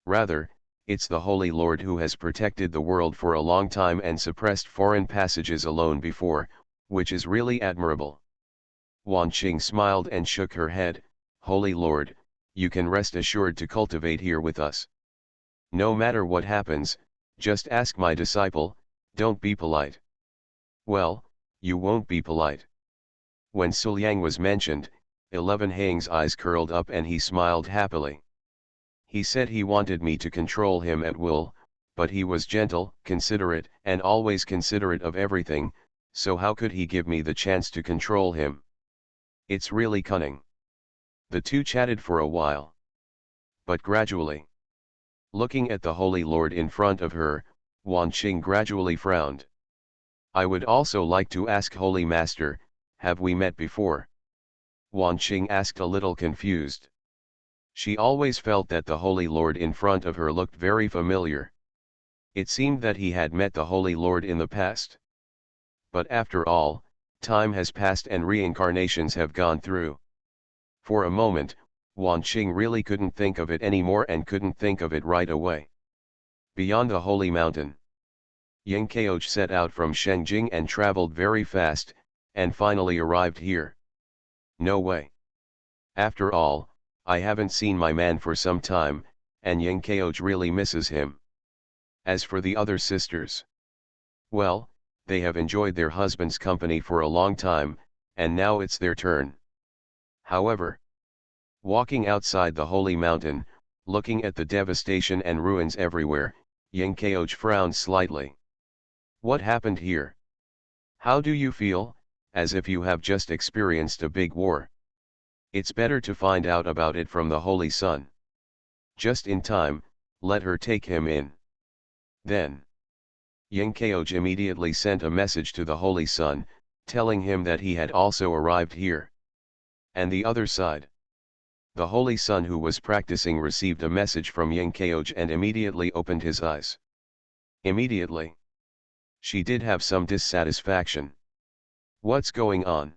Rather, it's the Holy Lord who has protected the world for a long time and suppressed foreign passages alone before, which is really admirable. Wan Qing smiled and shook her head. Holy Lord, you can rest assured to cultivate here with us. No matter what happens, just ask my disciple, don't be polite. Well, you won't be polite. When Suliang was mentioned, 11 Hang's eyes curled up and he smiled happily. He said he wanted me to control him at will, but he was gentle, considerate, and always considerate of everything, so how could he give me the chance to control him? It's really cunning. The two chatted for a while. But gradually, looking at the Holy Lord in front of her, Wan Qing gradually frowned. I would also like to ask Holy Master, have we met before? Wan Qing asked a little confused. She always felt that the Holy Lord in front of her looked very familiar. It seemed that he had met the Holy Lord in the past. But after all, time has passed and reincarnations have gone through. For a moment, Wan Qing really couldn't think of it anymore and couldn't think of it right away. Beyond the Holy Mountain, Yang Kaoch set out from Shengjing and traveled very fast, and finally arrived here. No way. After all, I haven't seen my man for some time, and Yang Kaoch really misses him. As for the other sisters, well, they have enjoyed their husband's company for a long time, and now it's their turn. However, walking outside the Holy Mountain, looking at the devastation and ruins everywhere, Yang Kaoch frowned slightly. What happened here? How do you feel, as if you have just experienced a big war? It's better to find out about it from the Holy Sun. Just in time, let her take him in. Then, Yang Kaoch immediately sent a message to the Holy Sun, telling him that he had also arrived here. And the other side. The Holy Sun who was practicing received a message from Yang Kaoch and immediately opened his eyes. Immediately. She did have some dissatisfaction. What's going on?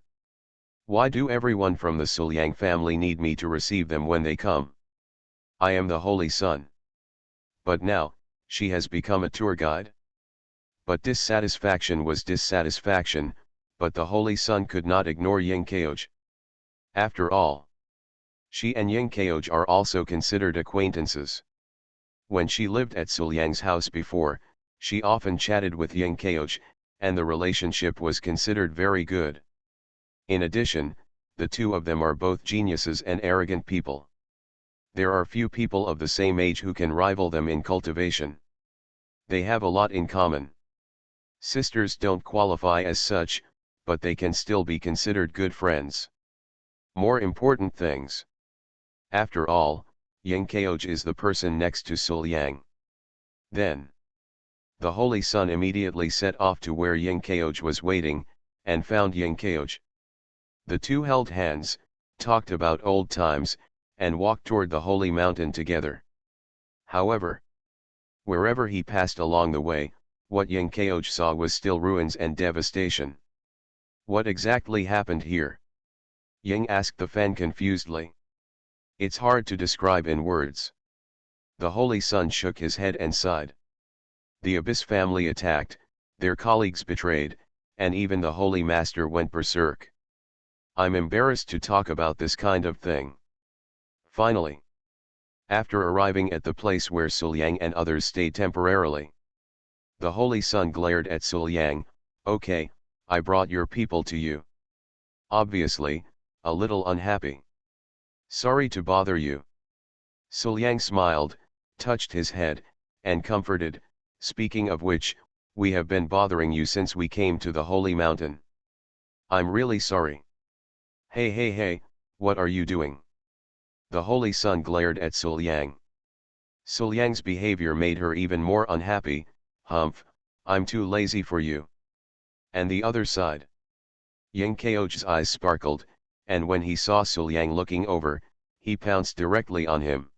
Why do everyone from the Suliang family need me to receive them when they come? I am the Holy Sun. But now, she has become a tour guide? But dissatisfaction was dissatisfaction, but the Holy Sun could not ignore Ying Kaoj. After all, she and Ying Kaoj are also considered acquaintances. When she lived at Suliang's house before, she often chatted with Ying Kaoj, and the relationship was considered very good. In addition, the two of them are both geniuses and arrogant people. There are few people of the same age who can rival them in cultivation. They have a lot in common. Sisters don't qualify as such, but they can still be considered good friends. More important things. After all, Ying Kaoj is the person next to Suliang. Then, the Holy Sun immediately set off to where Ying Kaoj was waiting, and found Ying Kaoj. The two held hands, talked about old times, and walked toward the holy mountain together. However, wherever he passed along the way, what Ying Kaoj saw was still ruins and devastation. What exactly happened here? Ying asked the fan confusedly. It's hard to describe in words. The Holy Sun shook his head and sighed. The Abyss family attacked, their colleagues betrayed, and even the Holy Master went berserk. I'm embarrassed to talk about this kind of thing. Finally, after arriving at the place where Suliang and others stayed temporarily, the Holy Sun glared at Suliang. Okay, I brought your people to you. Obviously, a little unhappy. Sorry to bother you. Suliang smiled, touched his head, and comforted, speaking of which, we have been bothering you since we came to the holy mountain. I'm really sorry. Hey, what are you doing? The Holy Sun glared at Suliang. Suliang's behavior made her even more unhappy. Humph, I'm too lazy for you. And the other side? Ying Kaoj's eyes sparkled, and when he saw Suliang looking over, he pounced directly on him.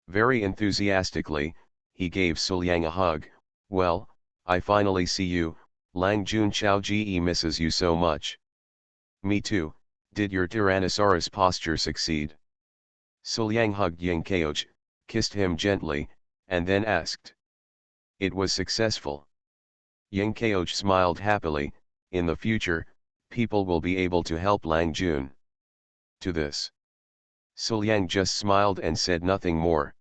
Very enthusiastically, he gave Suliang a hug. Well, I finally see you, Lang Jun Chao Ge misses you so much. Me too, did your Tyrannosaurus posture succeed? Suliang hugged Ying Kaoj, kissed him gently, and then asked. It was successful. Ying Kaoj smiled happily. In the future, people will be able to help Lang Jun. To this, Suliang just smiled and said nothing more.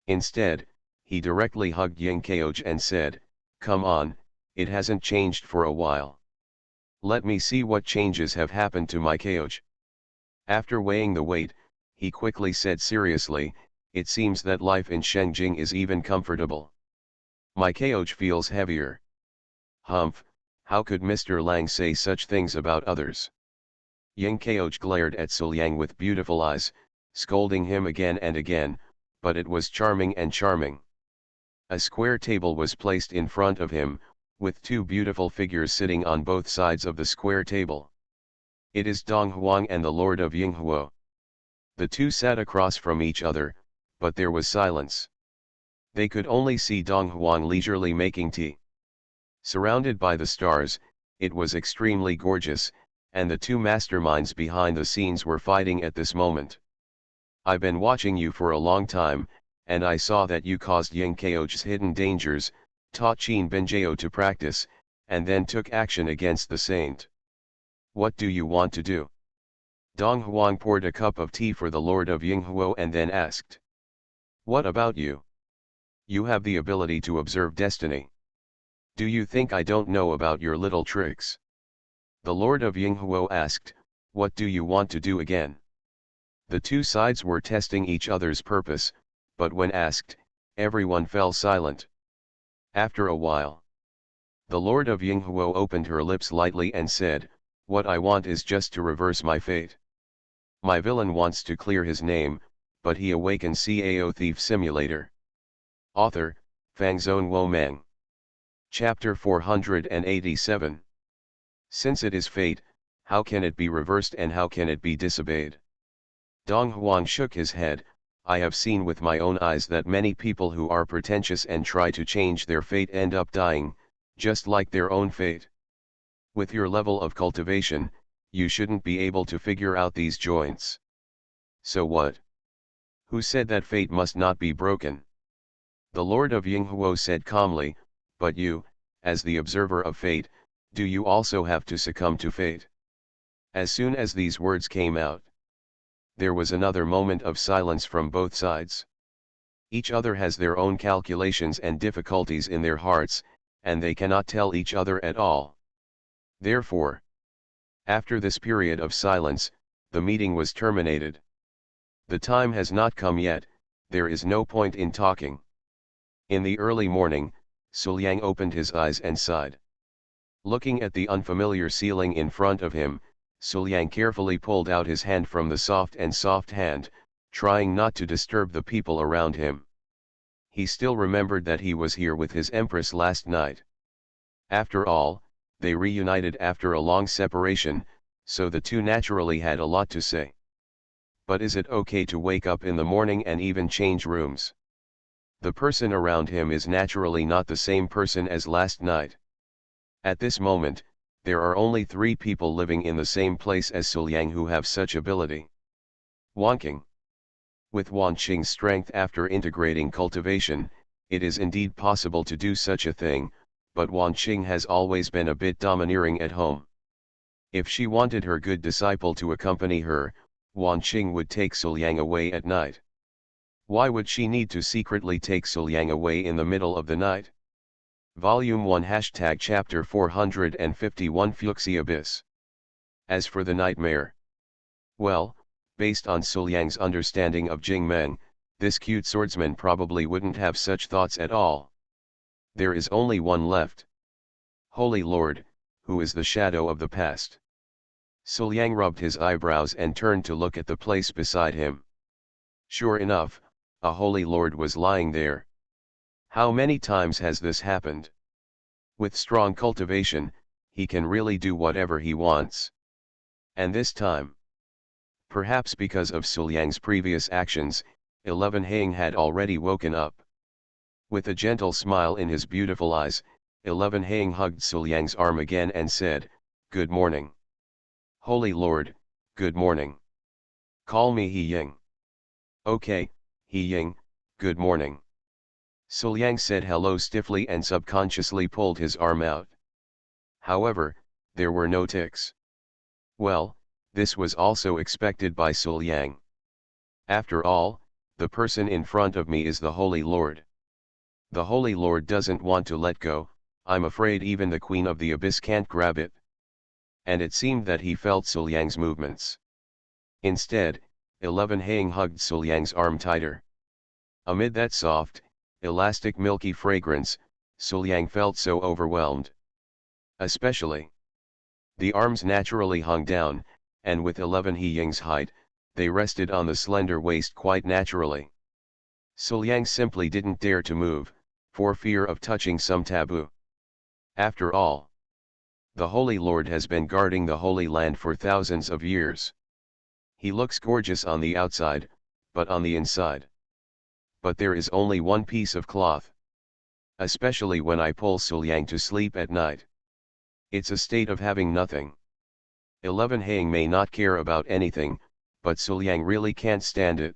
Instead, he directly hugged Ying Kaoj and said, come on, it hasn't changed for a while. Let me see what changes have happened to my Kaoj. After weighing the weight, he quickly said seriously, it seems that life in Shengjing is even comfortable. My Kaoj feels heavier. Humph, how could Mr. Lang say such things about others? Ying Kaoj glared at Suliang with beautiful eyes, scolding him again and again, but it was charming and charming. A square table was placed in front of him, with two beautiful figures sitting on both sides of the square table. It is Dong Huang and the Lord of Yinghuo. The two sat across from each other, but there was silence. They could only see Dong Huang leisurely making tea. Surrounded by the stars, it was extremely gorgeous, and the two masterminds behind the scenes were fighting at this moment. I've been watching you for a long time, and I saw that you caused Ying Kaoj's hidden dangers, taught Qin Benjao to practice, and then took action against the saint. What do you want to do? Dong Huang poured a cup of tea for the Lord of Yinghuo and then asked. What about you? You have the ability to observe destiny. Do you think I don't know about your little tricks? The Lord of Yinghuo asked, what do you want to do again? The two sides were testing each other's purpose, but when asked, everyone fell silent. After a while, the Lord of Yinghuo opened her lips lightly and said, what I want is just to reverse my fate. My villain wants to clear his name, but he awakens Cao Thief Simulator. Author, Fangzone Womang. Chapter 487. Since it is fate, how can it be reversed and how can it be disobeyed? Dong Huang shook his head. I have seen with my own eyes that many people who are pretentious and try to change their fate end up dying, just like their own fate. With your level of cultivation, you shouldn't be able to figure out these joints. So what? Who said that fate must not be broken? The Lord of Yinghuo said calmly, but you, as the observer of fate, do you also have to succumb to fate? As soon as these words came out, there was another moment of silence from both sides. Each other has their own calculations and difficulties in their hearts, and they cannot tell each other at all. Therefore, after this period of silence, the meeting was terminated. The time has not come yet, there is no point in talking. In the early morning, Suliang opened his eyes and sighed. Looking at the unfamiliar ceiling in front of him, Suliang carefully pulled out his hand from the soft hand, trying not to disturb the people around him. He still remembered that he was here with his empress last night. After all, they reunited after a long separation, so the two naturally had a lot to say. But is it okay to wake up in the morning and even change rooms? The person around him is naturally not the same person as last night. At this moment, there are only 3 people living in the same place as Suliang who have such ability. Wanqing. With Wanqing's strength after integrating cultivation, it is indeed possible to do such a thing, but Wanqing has always been a bit domineering at home. If she wanted her good disciple to accompany her, Wanqing would take Suliang away at night. Why would she need to secretly take Suliang away in the middle of the night? Volume 1 Chapter 451 Fuxi Abyss. As for the nightmare. Well, based on Suliang's understanding of Jing Meng, this cute swordsman probably wouldn't have such thoughts at all. There is only one left. Holy Lord, who is the shadow of the past. Suliang rubbed his eyebrows and turned to look at the place beside him. Sure enough, a Holy Lord was lying there. How many times has this happened? With strong cultivation, he can really do whatever he wants. And this time, perhaps because of Suliang's previous actions, 11 Haing had already woken up. With a gentle smile in his beautiful eyes, 11 Haing hugged Suliang's arm again and said, "Good morning. Holy Lord, good morning. Call me He Ying." "Okay, He Ying, good morning." Suliang said hello stiffly and subconsciously pulled his arm out. However, there were no ticks. Well, this was also expected by Suliang. After all, the person in front of me is the Holy Lord. The Holy Lord doesn't want to let go, I'm afraid even the Queen of the Abyss can't grab it. And it seemed that he felt Suliang's movements. Instead, 11 Haing hugged Suliang's arm tighter. Amid that soft, elastic milky fragrance, Suliang felt so overwhelmed. Especially. The arms naturally hung down, and with 11 He Ying's height, they rested on the slender waist quite naturally. Suliang simply didn't dare to move, for fear of touching some taboo. After all, the Holy Lord has been guarding the Holy Land for thousands of years. He looks gorgeous on the outside, but on the inside. But there is only one piece of cloth. Especially when I pull Suliang to sleep at night. It's a state of having nothing. 11 Haing may not care about anything, but Suliang really can't stand it.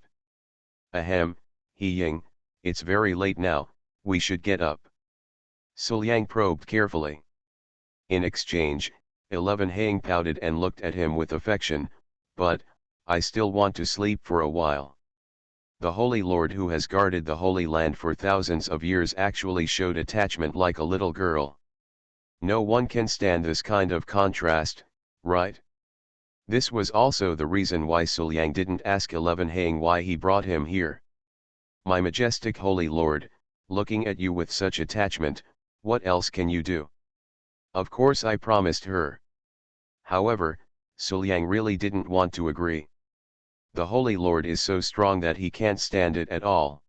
Ahem, He Ying, it's very late now, we should get up. Suliang probed carefully. In exchange, 11 Haing pouted and looked at him with affection, but, I still want to sleep for a while. The Holy Lord who has guarded the Holy Land for thousands of years actually showed attachment like a little girl. No one can stand this kind of contrast, right? This was also the reason why Suliang didn't ask 11 Haing why he brought him here. My majestic Holy Lord, looking at you with such attachment, what else can you do? Of course I promised her. However, Suliang really didn't want to agree. The Holy Lord is so strong that he can't stand it at all.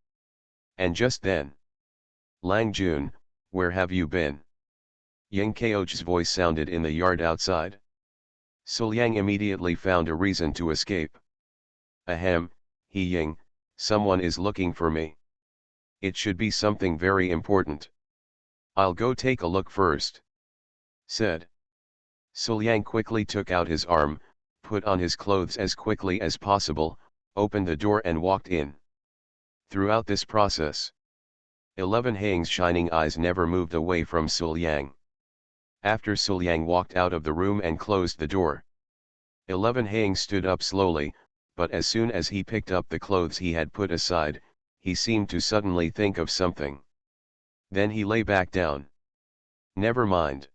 And just then. Lang Jun, where have you been? Ying Kao's voice sounded in the yard outside. Suliang immediately found a reason to escape. Ahem, He Ying, someone is looking for me. It should be something very important. I'll go take a look first. Said. Suliang quickly took out his arm, put on his clothes as quickly as possible, opened the door and walked in. Throughout this process, 11 Hang's shining eyes never moved away from Suliang. After Suliang walked out of the room and closed the door, 11 Hang stood up slowly, but as soon as he picked up the clothes he had put aside, he seemed to suddenly think of something. Then he lay back down. Never mind.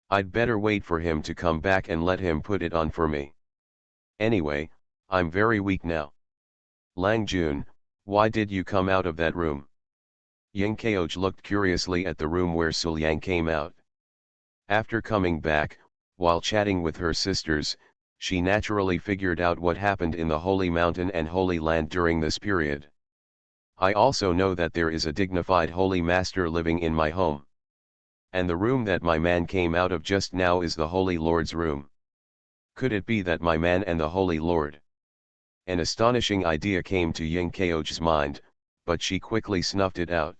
I'd better wait for him to come back and let him put it on for me. Anyway, I'm very weak now. Lang Jun, why did you come out of that room? Ying Kaoj looked curiously at the room where Suliang came out. After coming back, while chatting with her sisters, she naturally figured out what happened in the Holy Mountain and Holy Land during this period. I also know that there is a dignified Holy Master living in my home. And the room that my man came out of just now is the Holy Lord's room. Could it be that my man and the Holy Lord? An astonishing idea came to Ying Kaoj's mind, but she quickly snuffed it out.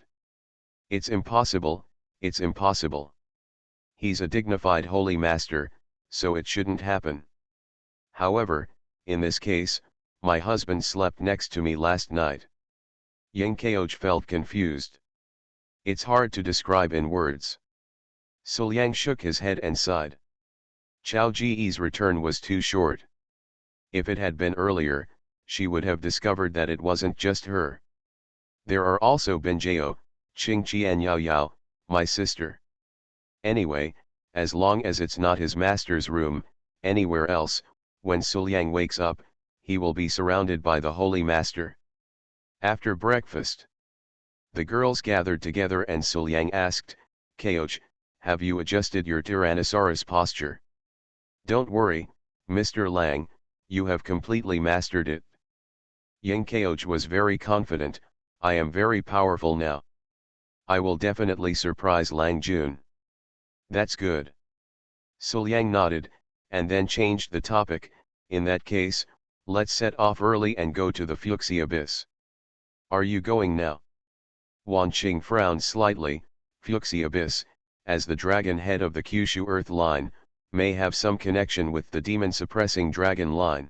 It's impossible, it's impossible. He's a dignified Holy Master, so it shouldn't happen. However, in this case, my husband slept next to me last night. Ying Kaoj felt confused. It's hard to describe in words. Suliang shook his head and sighed. Chao Ji's return was too short. If it had been earlier, she would have discovered that it wasn't just her. There are also Benjao, Qingqi and Yao Yao, my sister. Anyway, as long as it's not his master's room, anywhere else, when Suliang wakes up, he will be surrounded by the Holy Master. After breakfast, the girls gathered together and Suliang asked, Kaoj, have you adjusted your Tyrannosaurus posture? Don't worry, Mr. Lang, you have completely mastered it. Ying Kaoj was very confident, I am very powerful now. I will definitely surprise Lang Jun. That's good. Suliang nodded, and then changed the topic, in that case, let's set off early and go to the Fuxi Abyss. Are you going now? Wan Qing frowned slightly. Fuxi Abyss, as the dragon head of the Kyushu Earth line, may have some connection with the demon-suppressing dragon line.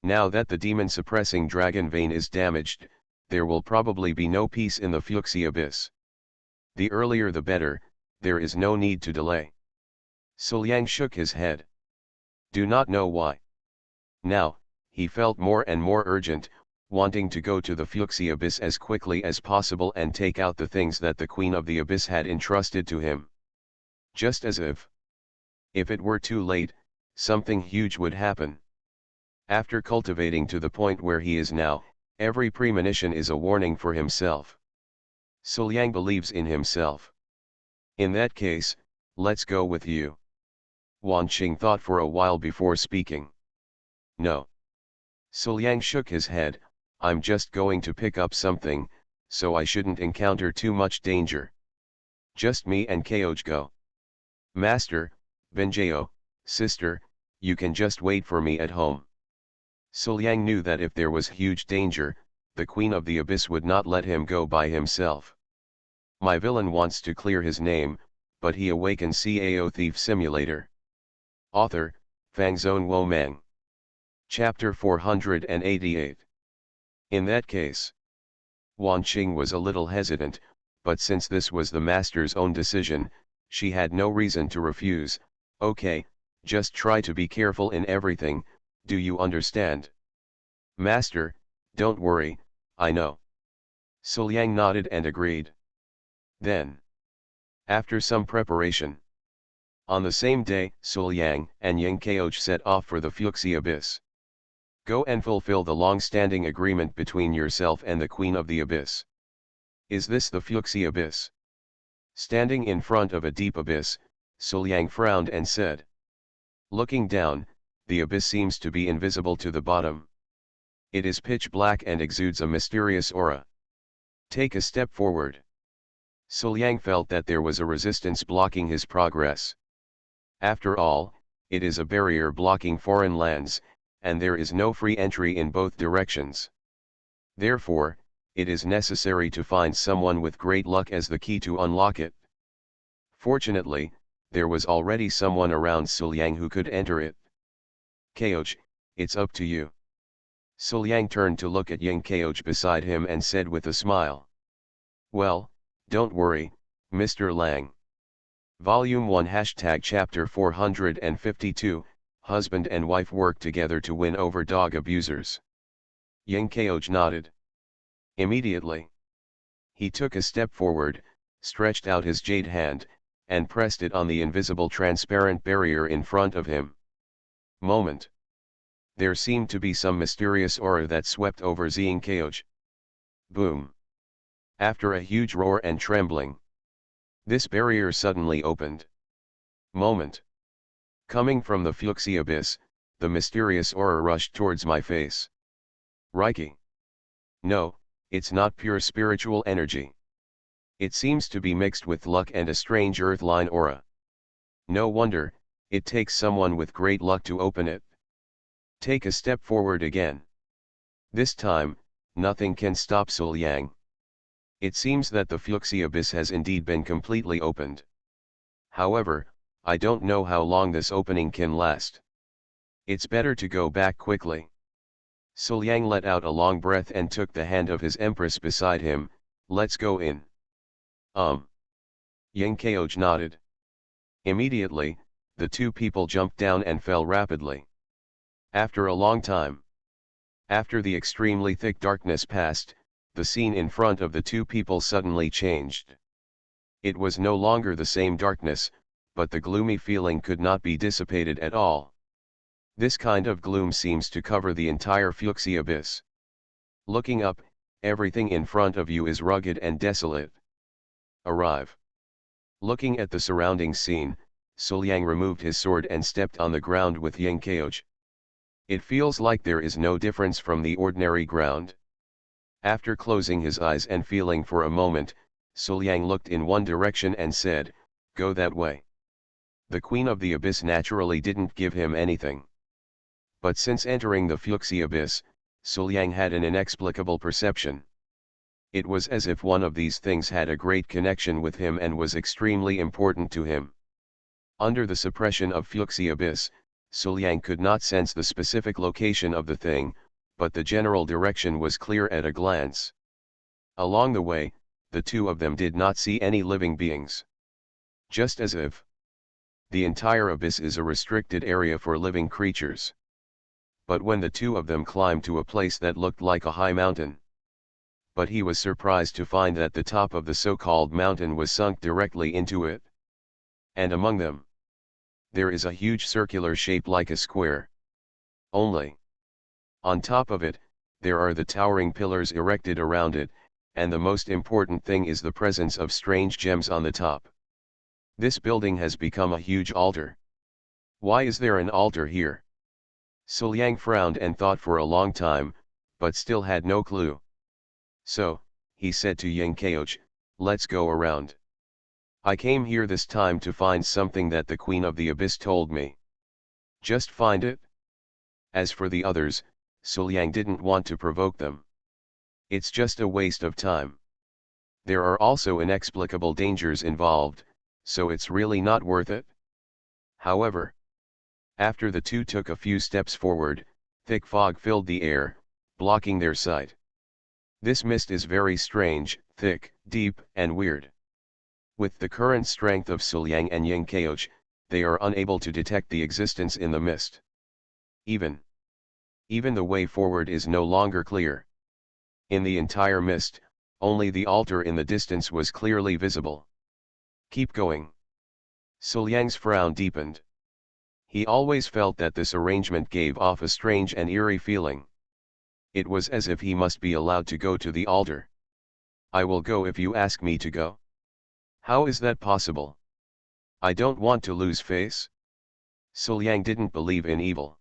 Now that the demon-suppressing dragon vein is damaged, there will probably be no peace in the Fuxi Abyss. The earlier the better, there is no need to delay. Suliang shook his head. Do not know why. Now, he felt more and more urgent, wanting to go to the Fuxi Abyss as quickly as possible and take out the things that the Queen of the Abyss had entrusted to him. Just as if it were too late, something huge would happen. After cultivating to the point where he is now, every premonition is a warning for himself. Suliang believes in himself. In that case, let's go with you. Wan Qing thought for a while before speaking. No. Suliang shook his head, I'm just going to pick up something, so I shouldn't encounter too much danger. Just me and Kaoj go. Master, Benjao, sister, you can just wait for me at home. Suliang knew that if there was huge danger, the Queen of the Abyss would not let him go by himself. My villain wants to clear his name, but he awakens Cao Thief Simulator. Author, Fangzone Womang. Chapter 488. In that case, Wan Qing was a little hesitant, but since this was the master's own decision, she had no reason to refuse. Okay, just try to be careful in everything, do you understand? Master, don't worry, I know. Suliang nodded and agreed. Then, after some preparation, on the same day, Suliang and Ying Kaoj set off for the Fuxi Abyss. Go and fulfill the long-standing agreement between yourself and the Queen of the Abyss. Is this the Fuxi Abyss? Standing in front of a deep abyss, Suliang frowned and said. Looking down, the abyss seems to be invisible to the bottom. It is pitch black and exudes a mysterious aura. Take a step forward. Suliang felt that there was a resistance blocking his progress. After all, it is a barrier blocking foreign lands, and there is no free entry in both directions. Therefore, it is necessary to find someone with great luck as the key to unlock it. Fortunately, there was already someone around Suliang who could enter it. Kaoj, it's up to you. Suliang turned to look at Yang Kaoj beside him and said with a smile. Well, don't worry, Mr. Lang. Volume 1 Chapter 452, Husband and wife work together to win over dog abusers. Yang Kaoj nodded. Immediately, he took a step forward, stretched out his jade hand, and pressed it on the invisible transparent barrier in front of him. Moment. There seemed to be some mysterious aura that swept over Yang Kaoj. Boom. After a huge roar and trembling, this barrier suddenly opened. Moment. Coming from the Fuxi abyss, the mysterious aura rushed towards my face. Reiki. No, it's not pure spiritual energy. It seems to be mixed with luck and a strange earthline aura. No wonder, it takes someone with great luck to open it. Take a step forward again. This time, nothing can stop Suliang. It seems that the Fuxi abyss has indeed been completely opened. However, I don't know how long this opening can last. It's better to go back quickly. Suliang let out a long breath and took the hand of his empress beside him. Let's go in. Yang Kaoj nodded. Immediately, the two people jumped down and fell rapidly. After a long time. After the extremely thick darkness passed, the scene in front of the two people suddenly changed. It was no longer the same darkness, but the gloomy feeling could not be dissipated at all. This kind of gloom seems to cover the entire Fuxi abyss. Looking up, everything in front of you is rugged and desolate. Arrive. Looking at the surrounding scene, Suliang removed his sword and stepped on the ground with Yang Kaoj. It feels like there is no difference from the ordinary ground. After closing his eyes and feeling for a moment, Suliang looked in one direction and said, "Go that way." The Queen of the Abyss naturally didn't give him anything. But since entering the Fuxi abyss, Suliang had an inexplicable perception. It was as if one of these things had a great connection with him and was extremely important to him. Under the suppression of Fuxi abyss, Suliang could not sense the specific location of the thing, but the general direction was clear at a glance. Along the way, the two of them did not see any living beings. Just as if the entire abyss is a restricted area for living creatures. But when the two of them climbed to a place that looked like a high mountain. But he was surprised to find that the top of the so-called mountain was sunk directly into it. And among them, there is a huge circular shape like a square. Only, on top of it, there are the towering pillars erected around it, and the most important thing is the presence of strange gems on the top. This building has become a huge altar. Why is there an altar here? Suliang frowned and thought for a long time, but still had no clue. So, he said to Yang Kaoj, "Let's go around. I came here this time to find something that the Queen of the Abyss told me. Just find it." As for the others, Suliang didn't want to provoke them. It's just a waste of time. There are also inexplicable dangers involved, so it's really not worth it. However, after the two took a few steps forward, thick fog filled the air, blocking their sight. This mist is very strange, thick, deep, and weird. With the current strength of Suliang and Yang Kaoj, they are unable to detect the existence in the mist. Even the way forward is no longer clear. In the entire mist, only the altar in the distance was clearly visible. Keep going. Suliang's frown deepened. He always felt that this arrangement gave off a strange and eerie feeling. It was as if he must be allowed to go to the altar. "I will go if you ask me to go." "How is that possible? I don't want to lose face." Suliang didn't believe in evil.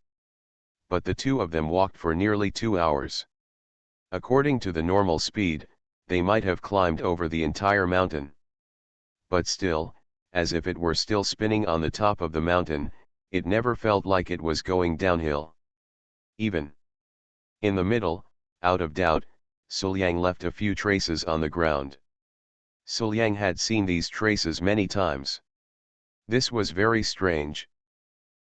But the two of them walked for nearly 2 hours. According to the normal speed, they might have climbed over the entire mountain. But still, as if it were still spinning on the top of the mountain, it never felt like it was going downhill. Even in the middle, out of doubt, Suliang left a few traces on the ground. Suliang had seen these traces many times. This was very strange.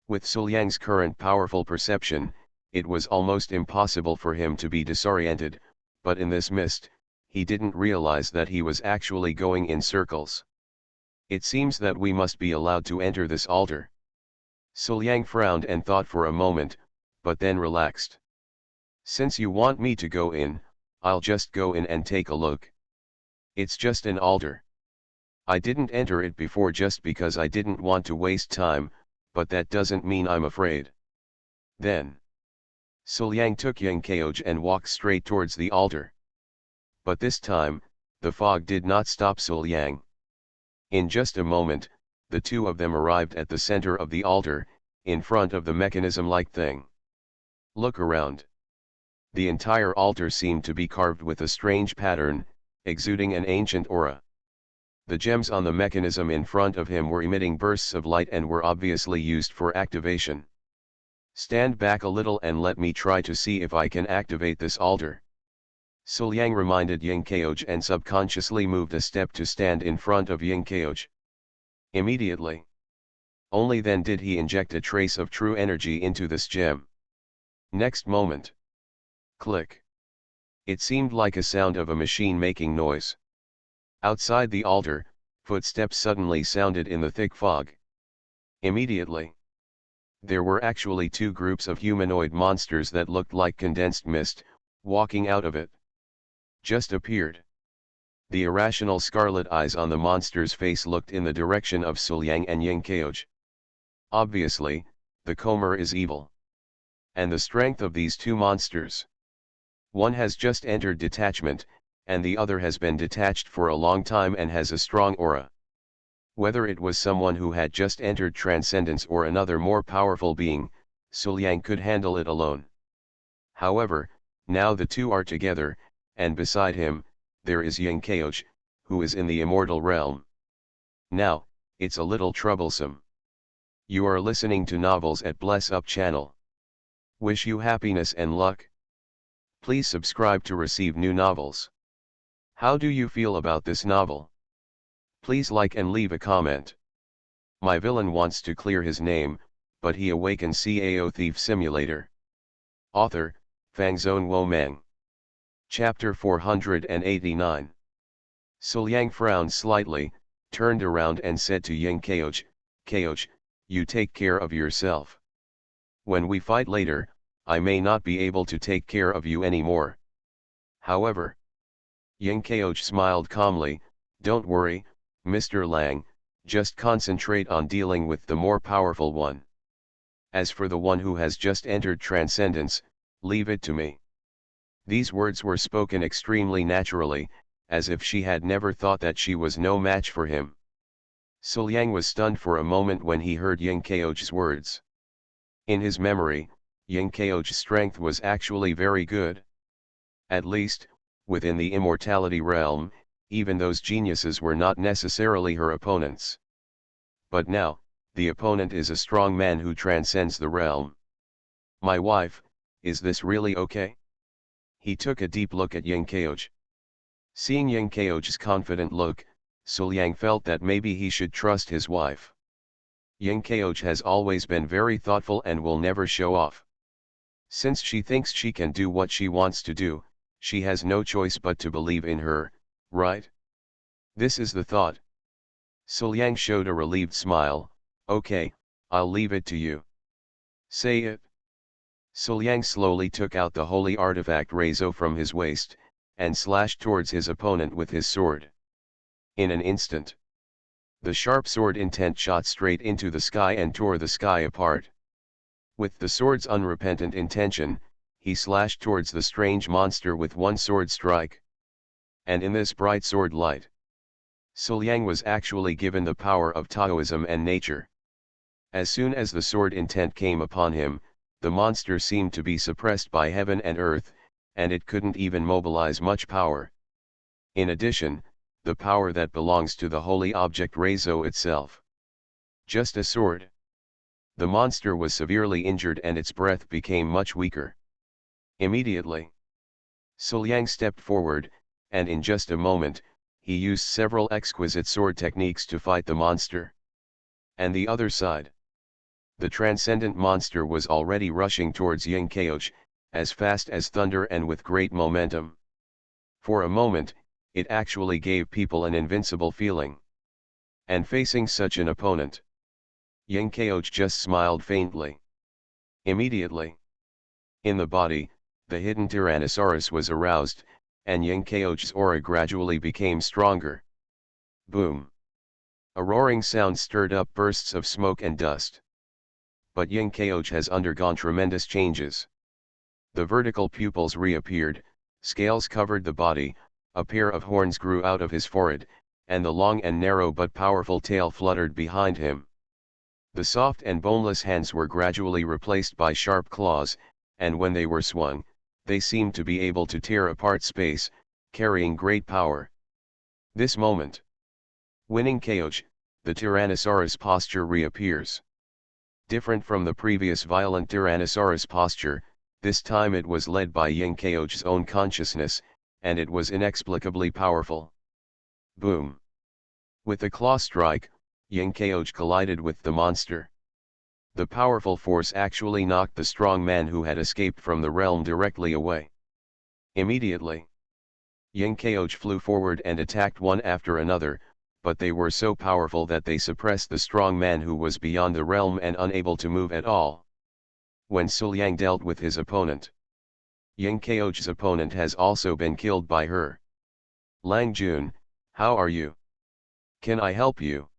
With Suliang's current powerful perception, it was almost impossible for him to be disoriented, but in this mist, he didn't realize that he was actually going in circles. It seems that we must be allowed to enter this altar. Suliang frowned and thought for a moment, but then relaxed. Since you want me to go in, I'll just go in and take a look. It's just an altar. I didn't enter it before just because I didn't want to waste time, but that doesn't mean I'm afraid. Then Suliang took Yingqioj and walked straight towards the altar. But this time, the fog did not stop Suliang. In just a moment, the two of them arrived at the center of the altar, in front of the mechanism-like thing. Look around. The entire altar seemed to be carved with a strange pattern, exuding an ancient aura. The gems on the mechanism in front of him were emitting bursts of light and were obviously used for activation. Stand back a little and let me try to see if I can activate this altar. Suliang reminded Yingqioj and subconsciously moved a step to stand in front of Yingqioj. Immediately. Only then did he inject a trace of true energy into this gem. Next moment. Click. It seemed like a sound of a machine making noise. Outside the altar, footsteps suddenly sounded in the thick fog. Immediately. There were actually two groups of humanoid monsters that looked like condensed mist, walking out of it. Just appeared. The irrational scarlet eyes on the monster's face looked in the direction of Suliang and Yingqioj. Obviously, the Comer is evil. And the strength of these two monsters. One has just entered detachment, and the other has been detached for a long time and has a strong aura. Whether it was someone who had just entered transcendence or another more powerful being, Suliang could handle it alone. However, now the two are together, and beside him, there is Yingqioj, who is in the immortal realm. Now, it's a little troublesome. You are listening to novels at Bless Up channel. Wish you happiness and luck. Please subscribe to receive new novels. How do you feel about this novel? Please like and leave a comment. My villain wants to clear his name, but he awakens Cao Thief Simulator. Author, Fangzone Womeng. Chapter 489. Suliang frowned slightly, turned around and said to Yingqioj, "Qioj, you take care of yourself. When we fight later, I may not be able to take care of you anymore." However, Yingqioj smiled calmly, "Don't worry, Mr. Lang, just concentrate on dealing with the more powerful one. As for the one who has just entered transcendence, leave it to me." These words were spoken extremely naturally, as if she had never thought that she was no match for him. Suliang was stunned for a moment when he heard Yingqioj's words. In his memory, Yingqioj's strength was actually very good. At least, within the immortality realm, even those geniuses were not necessarily her opponents. But now, the opponent is a strong man who transcends the realm. "My wife, is this really okay?" He took a deep look at Yingqioj. Seeing Yingqioj's confident look, Suliang felt that maybe he should trust his wife. Yingqioj has always been very thoughtful and will never show off. Since she thinks she can do what she wants to do, she has no choice but to believe in her, right? This is the thought. Suliang showed a relieved smile. "Okay, I'll leave it to you. Say it." Suliang slowly took out the holy artifact Reizo from his waist, and slashed towards his opponent with his sword. In an instant, the sharp sword intent shot straight into the sky and tore the sky apart. With the sword's unrepentant intention, he slashed towards the strange monster with one sword strike. And in this bright sword light, Suliang was actually given the power of Taoism and nature. As soon as the sword intent came upon him, the monster seemed to be suppressed by heaven and earth, and it couldn't even mobilize much power. In addition, the power that belongs to the holy object Reizo itself. Just a sword. The monster was severely injured and its breath became much weaker. Immediately, Suliang stepped forward, and in just a moment, he used several exquisite sword techniques to fight the monster. And the other side. The transcendent monster was already rushing towards Yingkeoch, as fast as thunder and with great momentum. For a moment, it actually gave people an invincible feeling. And facing such an opponent, Yingkeoch just smiled faintly. Immediately, in the body, the hidden Tyrannosaurus was aroused, and Yingkeoch's aura gradually became stronger. Boom! A roaring sound stirred up bursts of smoke and dust. But Yingkeoch has undergone tremendous changes. The vertical pupils reappeared, scales covered the body, a pair of horns grew out of his forehead, and the long and narrow but powerful tail fluttered behind him. The soft and boneless hands were gradually replaced by sharp claws, and when they were swung, they seemed to be able to tear apart space, carrying great power. This moment, winning Keoch, the Tyrannosaurus posture reappears. Different from the previous violent Tyrannosaurus posture, this time it was led by Yingkeoch's own consciousness, and it was inexplicably powerful. Boom! With a claw strike, Yingkeoch collided with the monster. The powerful force actually knocked the strong man who had escaped from the realm directly away. Immediately, Yingkeoch flew forward and attacked one after another, but they were so powerful that they suppressed the strong man who was beyond the realm and unable to move at all. When Suliang dealt with his opponent, Yingkeoch's opponent has also been killed by her. Lang Jun, how are you? Can I help you?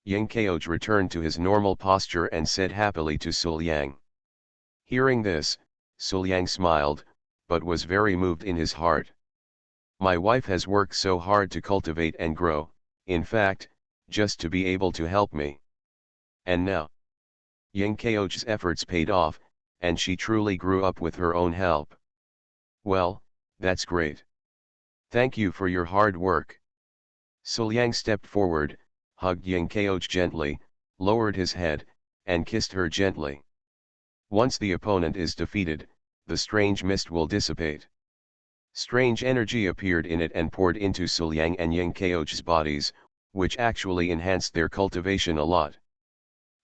Yingkeoch returned to his normal posture and said happily to Suliang. Hearing this, Suliang smiled, but was very moved in his heart. My wife has worked so hard to cultivate and grow, in fact, just to be able to help me. And now, Yingkeoch's efforts paid off, and she truly grew up with her own help. Well, that's great. Thank you for your hard work. Suliang stepped forward, hugged Yingkeoch gently, lowered his head, and kissed her gently. Once the opponent is defeated, the strange mist will dissipate. Strange energy appeared in it and poured into Suliang and Yingkeoch's bodies, which actually enhanced their cultivation a lot.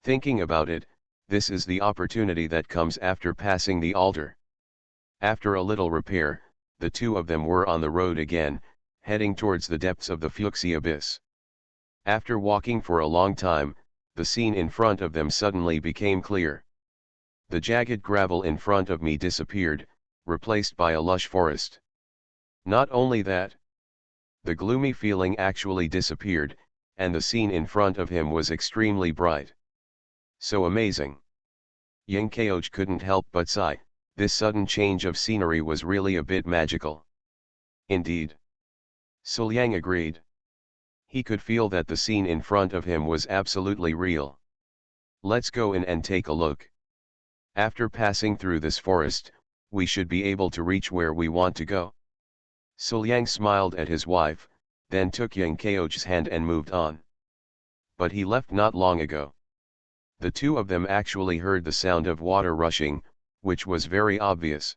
Thinking about it, this is the opportunity that comes after passing the altar. After a little repair, the two of them were on the road again, heading towards the depths of the Fuxi abyss. After walking for a long time, the scene in front of them suddenly became clear. The jagged gravel in front of me disappeared, replaced by a lush forest. Not only that, the gloomy feeling actually disappeared, and the scene in front of him was extremely bright. So amazing. Yingkeoch couldn't help but sigh, this sudden change of scenery was really a bit magical. Indeed. Suliang agreed. He could feel that the scene in front of him was absolutely real. Let's go in and take a look. After passing through this forest, we should be able to reach where we want to go. Suliang smiled at his wife, then took Yingkeoch's hand and moved on. But he left not long ago. The two of them actually heard the sound of water rushing, which was very obvious.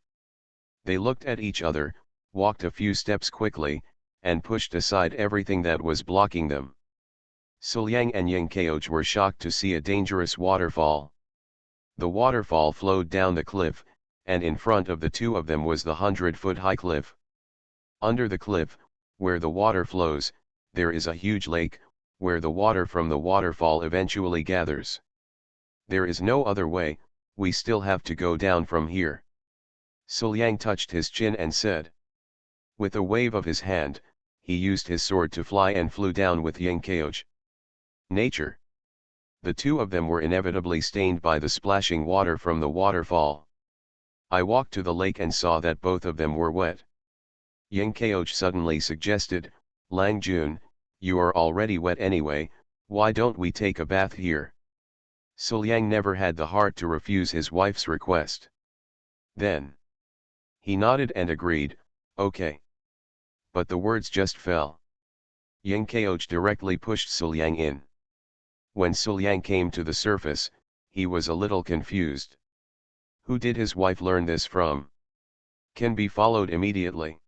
They looked at each other, walked a few steps quickly, and pushed aside everything that was blocking them. Suliang and Yingkeoch were shocked to see a dangerous waterfall. The waterfall flowed down the cliff, and in front of the two of them was the 100-foot-high cliff. Under the cliff, where the water flows, there is a huge lake, where the water from the waterfall eventually gathers. There is no other way, we still have to go down from here. Suliang touched his chin and said. With a wave of his hand, he used his sword to fly and flew down with Yingkeoch. Nature. The two of them were inevitably stained by the splashing water from the waterfall. I walked to the lake and saw that both of them were wet. Yingkeoch suddenly suggested, Lang Jun, you are already wet anyway, why don't we take a bath here? Suliang never had the heart to refuse his wife's request. Then, he nodded and agreed, okay. But the words just fell. Yingkeoch directly pushed Suliang in. When Suliang came to the surface, he was a little confused. Who did his wife learn this from? Can be followed immediately.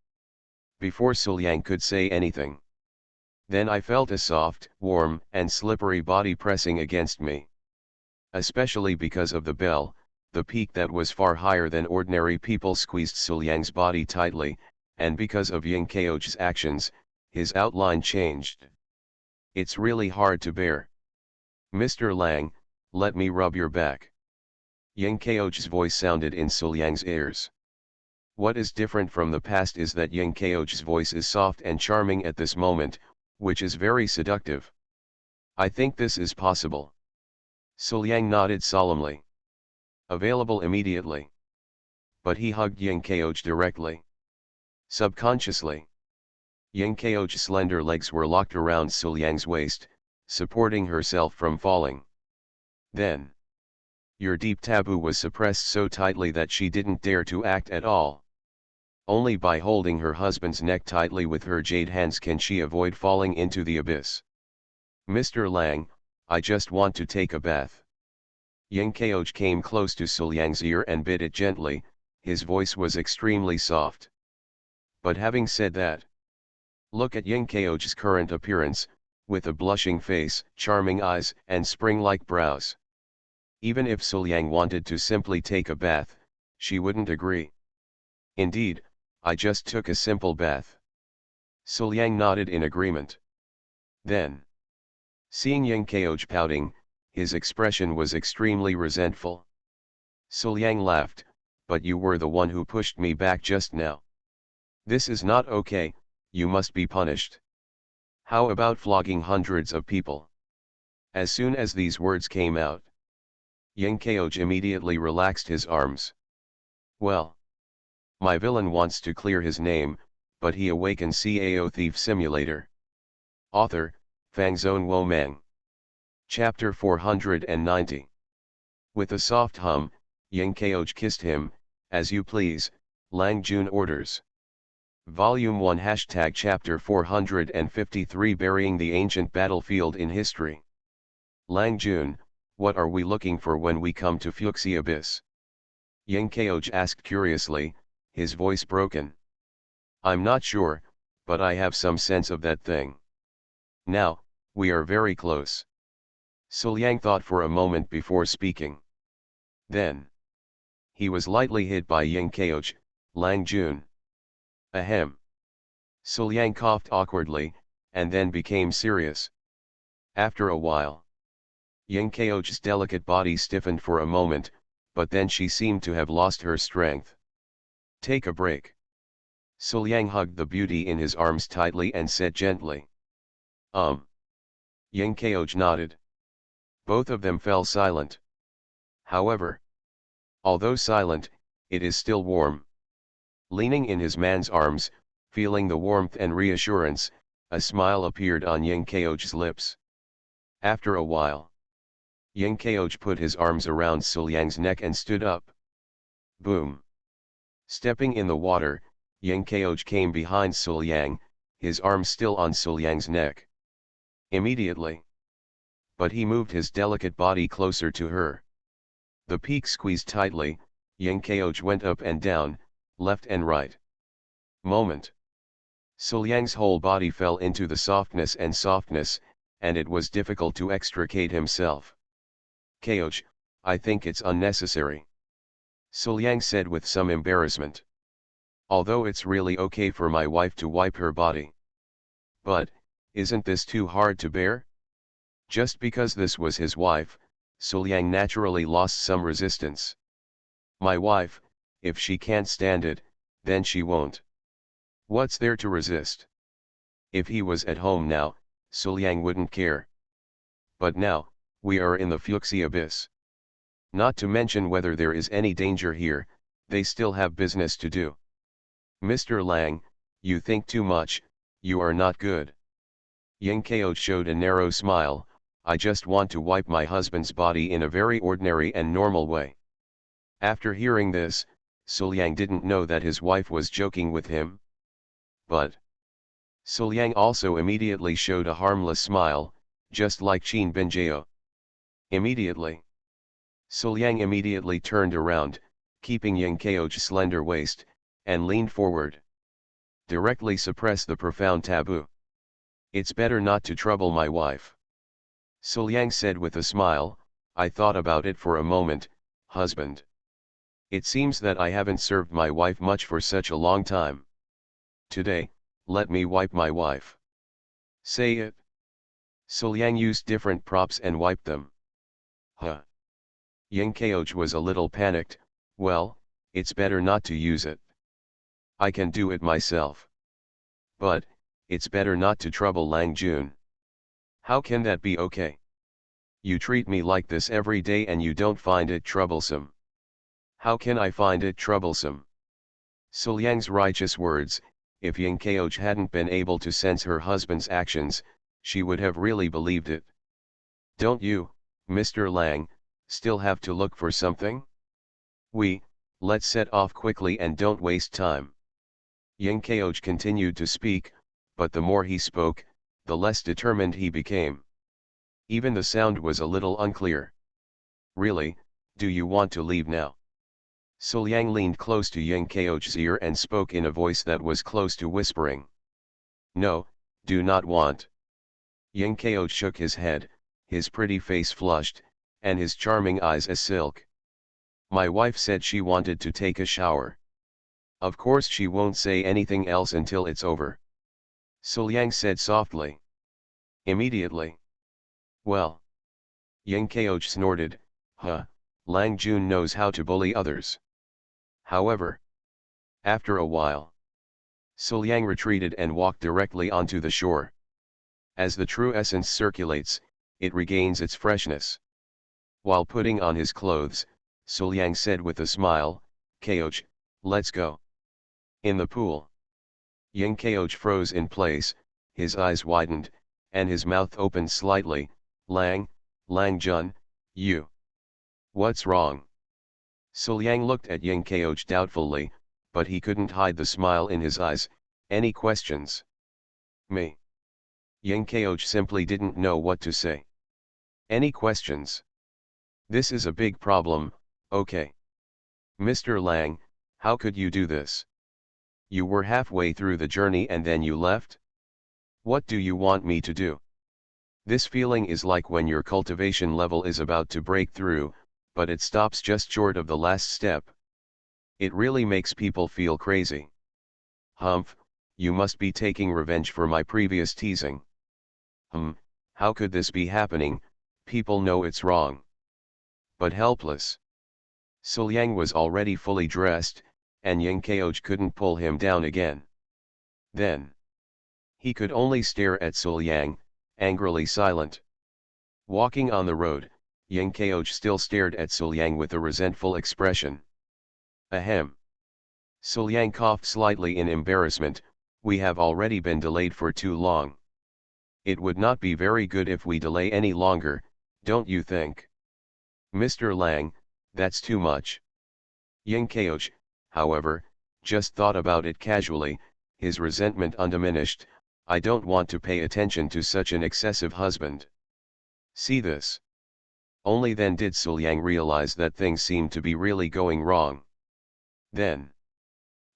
Before Suliang could say anything. Then I felt a soft, warm, and slippery body pressing against me. Especially because of the bell, the peak that was far higher than ordinary people squeezed Suliang's body tightly, and because of Ying Kao's actions, his outline changed. It's really hard to bear. Mr. Lang, let me rub your back. Ying Kao's voice sounded in Suliang's ears. What is different from the past is that Ying Kao's voice is soft and charming at this moment, which is very seductive. I think this is possible. Suliang nodded solemnly. Available immediately. But he hugged Ying Kao directly. Subconsciously. Ying Kao's slender legs were locked around Suliang's waist, supporting herself from falling. Then. Your deep taboo was suppressed so tightly that she didn't dare to act at all. Only by holding her husband's neck tightly with her jade hands can she avoid falling into the abyss. Mr. Lang, I just want to take a bath. Ying Kao came close to Suliang's ear and bit it gently, his voice was extremely soft. But having said that, look at Ying Kao's current appearance, with a blushing face, charming eyes, and spring-like brows. Even if Suliang wanted to simply take a bath, she wouldn't agree. Indeed, I just took a simple bath. Suliang nodded in agreement. Then, seeing Ying Kao pouting, his expression was extremely resentful. Suliang laughed, but you were the one who pushed me back just now. This is not okay, you must be punished. How about flogging hundreds of people? As soon as these words came out, Ying Kao immediately relaxed his arms. Well, my villain wants to clear his name, but he awakens Cao Thief Simulator. Author, Fangzone Womang. Chapter 490. With a soft hum, Ying Kao kissed him, as you please, Lang Jun orders. Volume 1 # Chapter 453 Burying the Ancient Battlefield in History. Lang Jun, what are we looking for when we come to Fuxi Abyss? Ying Kao asked curiously, his voice broken. I'm not sure, but I have some sense of that thing. Now, we are very close. Suliang thought for a moment before speaking. Then. He was lightly hit by Ying Kao, Lang Jun. Ahem. Suliang coughed awkwardly, and then became serious. After a while. Ying Kao's delicate body stiffened for a moment, but then she seemed to have lost her strength. Take a break. Suliang hugged the beauty in his arms tightly and said gently. Ying Kao nodded. Both of them fell silent. However, although silent, it is still warm. Leaning in his man's arms, feeling the warmth and reassurance, a smile appeared on Ying Kao's lips. After a while, Ying Kao put his arms around Suliang's neck and stood up. Boom. Stepping in the water, Ying Kao came behind Suliang, his arms still on Suliang's neck. Immediately. But he moved his delicate body closer to her. The peak squeezed tightly, Ying Kao went up and down, left and right. Moment. Suliang's whole body fell into the softness, and it was difficult to extricate himself. Kao, I think it's unnecessary. Suliang said with some embarrassment. Although it's really okay for my wife to wipe her body. But, isn't this too hard to bear? Just because this was his wife, Suliang naturally lost some resistance. My wife, if she can't stand it, then she won't. What's there to resist? If he was at home now, Suliang wouldn't care. But now, we are in the Fuxi Abyss. Not to mention whether there is any danger here, they still have business to do. Mr. Lang, you think too much, you are not good. Ying Kao showed a narrow smile, I just want to wipe my husband's body in a very ordinary and normal way. After hearing this, Suliang didn't know that his wife was joking with him. But Suliang also immediately showed a harmless smile, just like Qin Binjao. Immediately. Suliang immediately turned around, keeping Ying Kao's slender waist, and leaned forward. Directly suppress the profound taboo. It's better not to trouble my wife. Suliang said with a smile, I thought about it for a moment, husband. It seems that I haven't served my wife much for such a long time. Today, let me wipe my wife. Say it. Suliang used different props and wiped them. Huh. Yingkeoj was a little panicked. Well, it's better not to use it. I can do it myself. But, it's better not to trouble Lang Jun. How can that be okay? You treat me like this every day and you don't find it troublesome. How can I find it troublesome? Suliang's righteous words. If Yingkeoj hadn't been able to sense her husband's actions, she would have really believed it. Don't you, Mr. Lang, still have to look for something? Let's set off quickly and don't waste time. Yingkeoj continued to speak, but the more he spoke, the less determined he became. Even the sound was a little unclear. Really, do you want to leave now? Suliang leaned close to Yingkeoj's ear and spoke in a voice that was close to whispering. No, do not want. Yingkeoj shook his head, his pretty face flushed, and his charming eyes as silk. My wife said she wanted to take a shower. Of course she won't say anything else until it's over. Suliang said softly. Immediately. Well. Yingkeoj snorted, huh, Lang Jun knows how to bully others. However, after a while, Suliang retreated and walked directly onto the shore. As the true essence circulates, it regains its freshness. While putting on his clothes, Suliang said with a smile, Keoj, let's go. In the pool. Yingkeoj froze in place, his eyes widened, and his mouth opened slightly. Lang Jun, you. What's wrong? Suliang looked at Yingkeoj doubtfully, but he couldn't hide the smile in his eyes. Any questions? Me. Yingkeoj simply didn't know what to say. Any questions? This is a big problem, okay. Mr. Lang, how could you do this? You were halfway through the journey and then you left? What do you want me to do? This feeling is like when your cultivation level is about to break through, but it stops just short of the last step. It really makes people feel crazy. Humph, you must be taking revenge for my previous teasing. How could this be happening? People know it's wrong. But helpless. Suliang was already fully dressed, and Yingkeoj couldn't pull him down again. Then, he could only stare at Suliang, angrily silent. Walking on the road, Yingkeoj still stared at Suliang with a resentful expression. Ahem. Suliang coughed slightly in embarrassment. We have already been delayed for too long. It would not be very good if we delay any longer, don't you think? Mr. Lang, that's too much. Yingkeoj, however, just thought about it casually, his resentment undiminished. I don't want to pay attention to such an excessive husband. See this. Only then did Suliang realize that things seemed to be really going wrong. Then,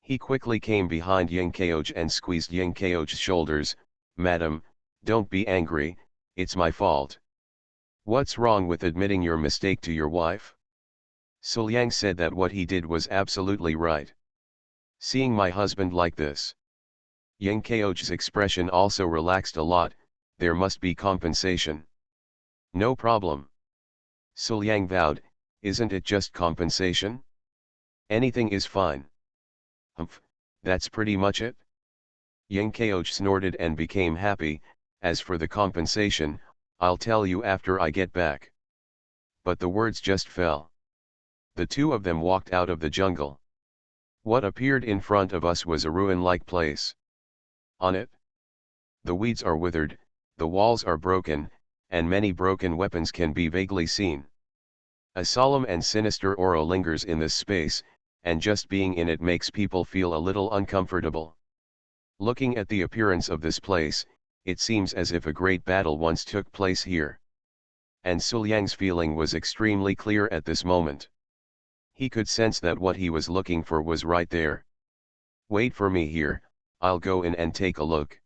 he quickly came behind Yingkeoj and squeezed Yingkeoj's shoulders. Madam, don't be angry, it's my fault. What's wrong with admitting your mistake to your wife? Suliang said that what he did was absolutely right. Seeing my husband like this. Yingkeoj's expression also relaxed a lot. There must be compensation. No problem. Suliang vowed, isn't it just compensation? Anything is fine. Humph, that's pretty much it? Yingkeoj snorted and became happy. As for the compensation, I'll tell you after I get back. But the words just fell. The two of them walked out of the jungle. What appeared in front of us was a ruin-like place. On it, the weeds are withered, the walls are broken, and many broken weapons can be vaguely seen. A solemn and sinister aura lingers in this space, and just being in it makes people feel a little uncomfortable. Looking at the appearance of this place, it seems as if a great battle once took place here. And Suliang's feeling was extremely clear at this moment. He could sense that what he was looking for was right there. Wait for me here, I'll go in and take a look.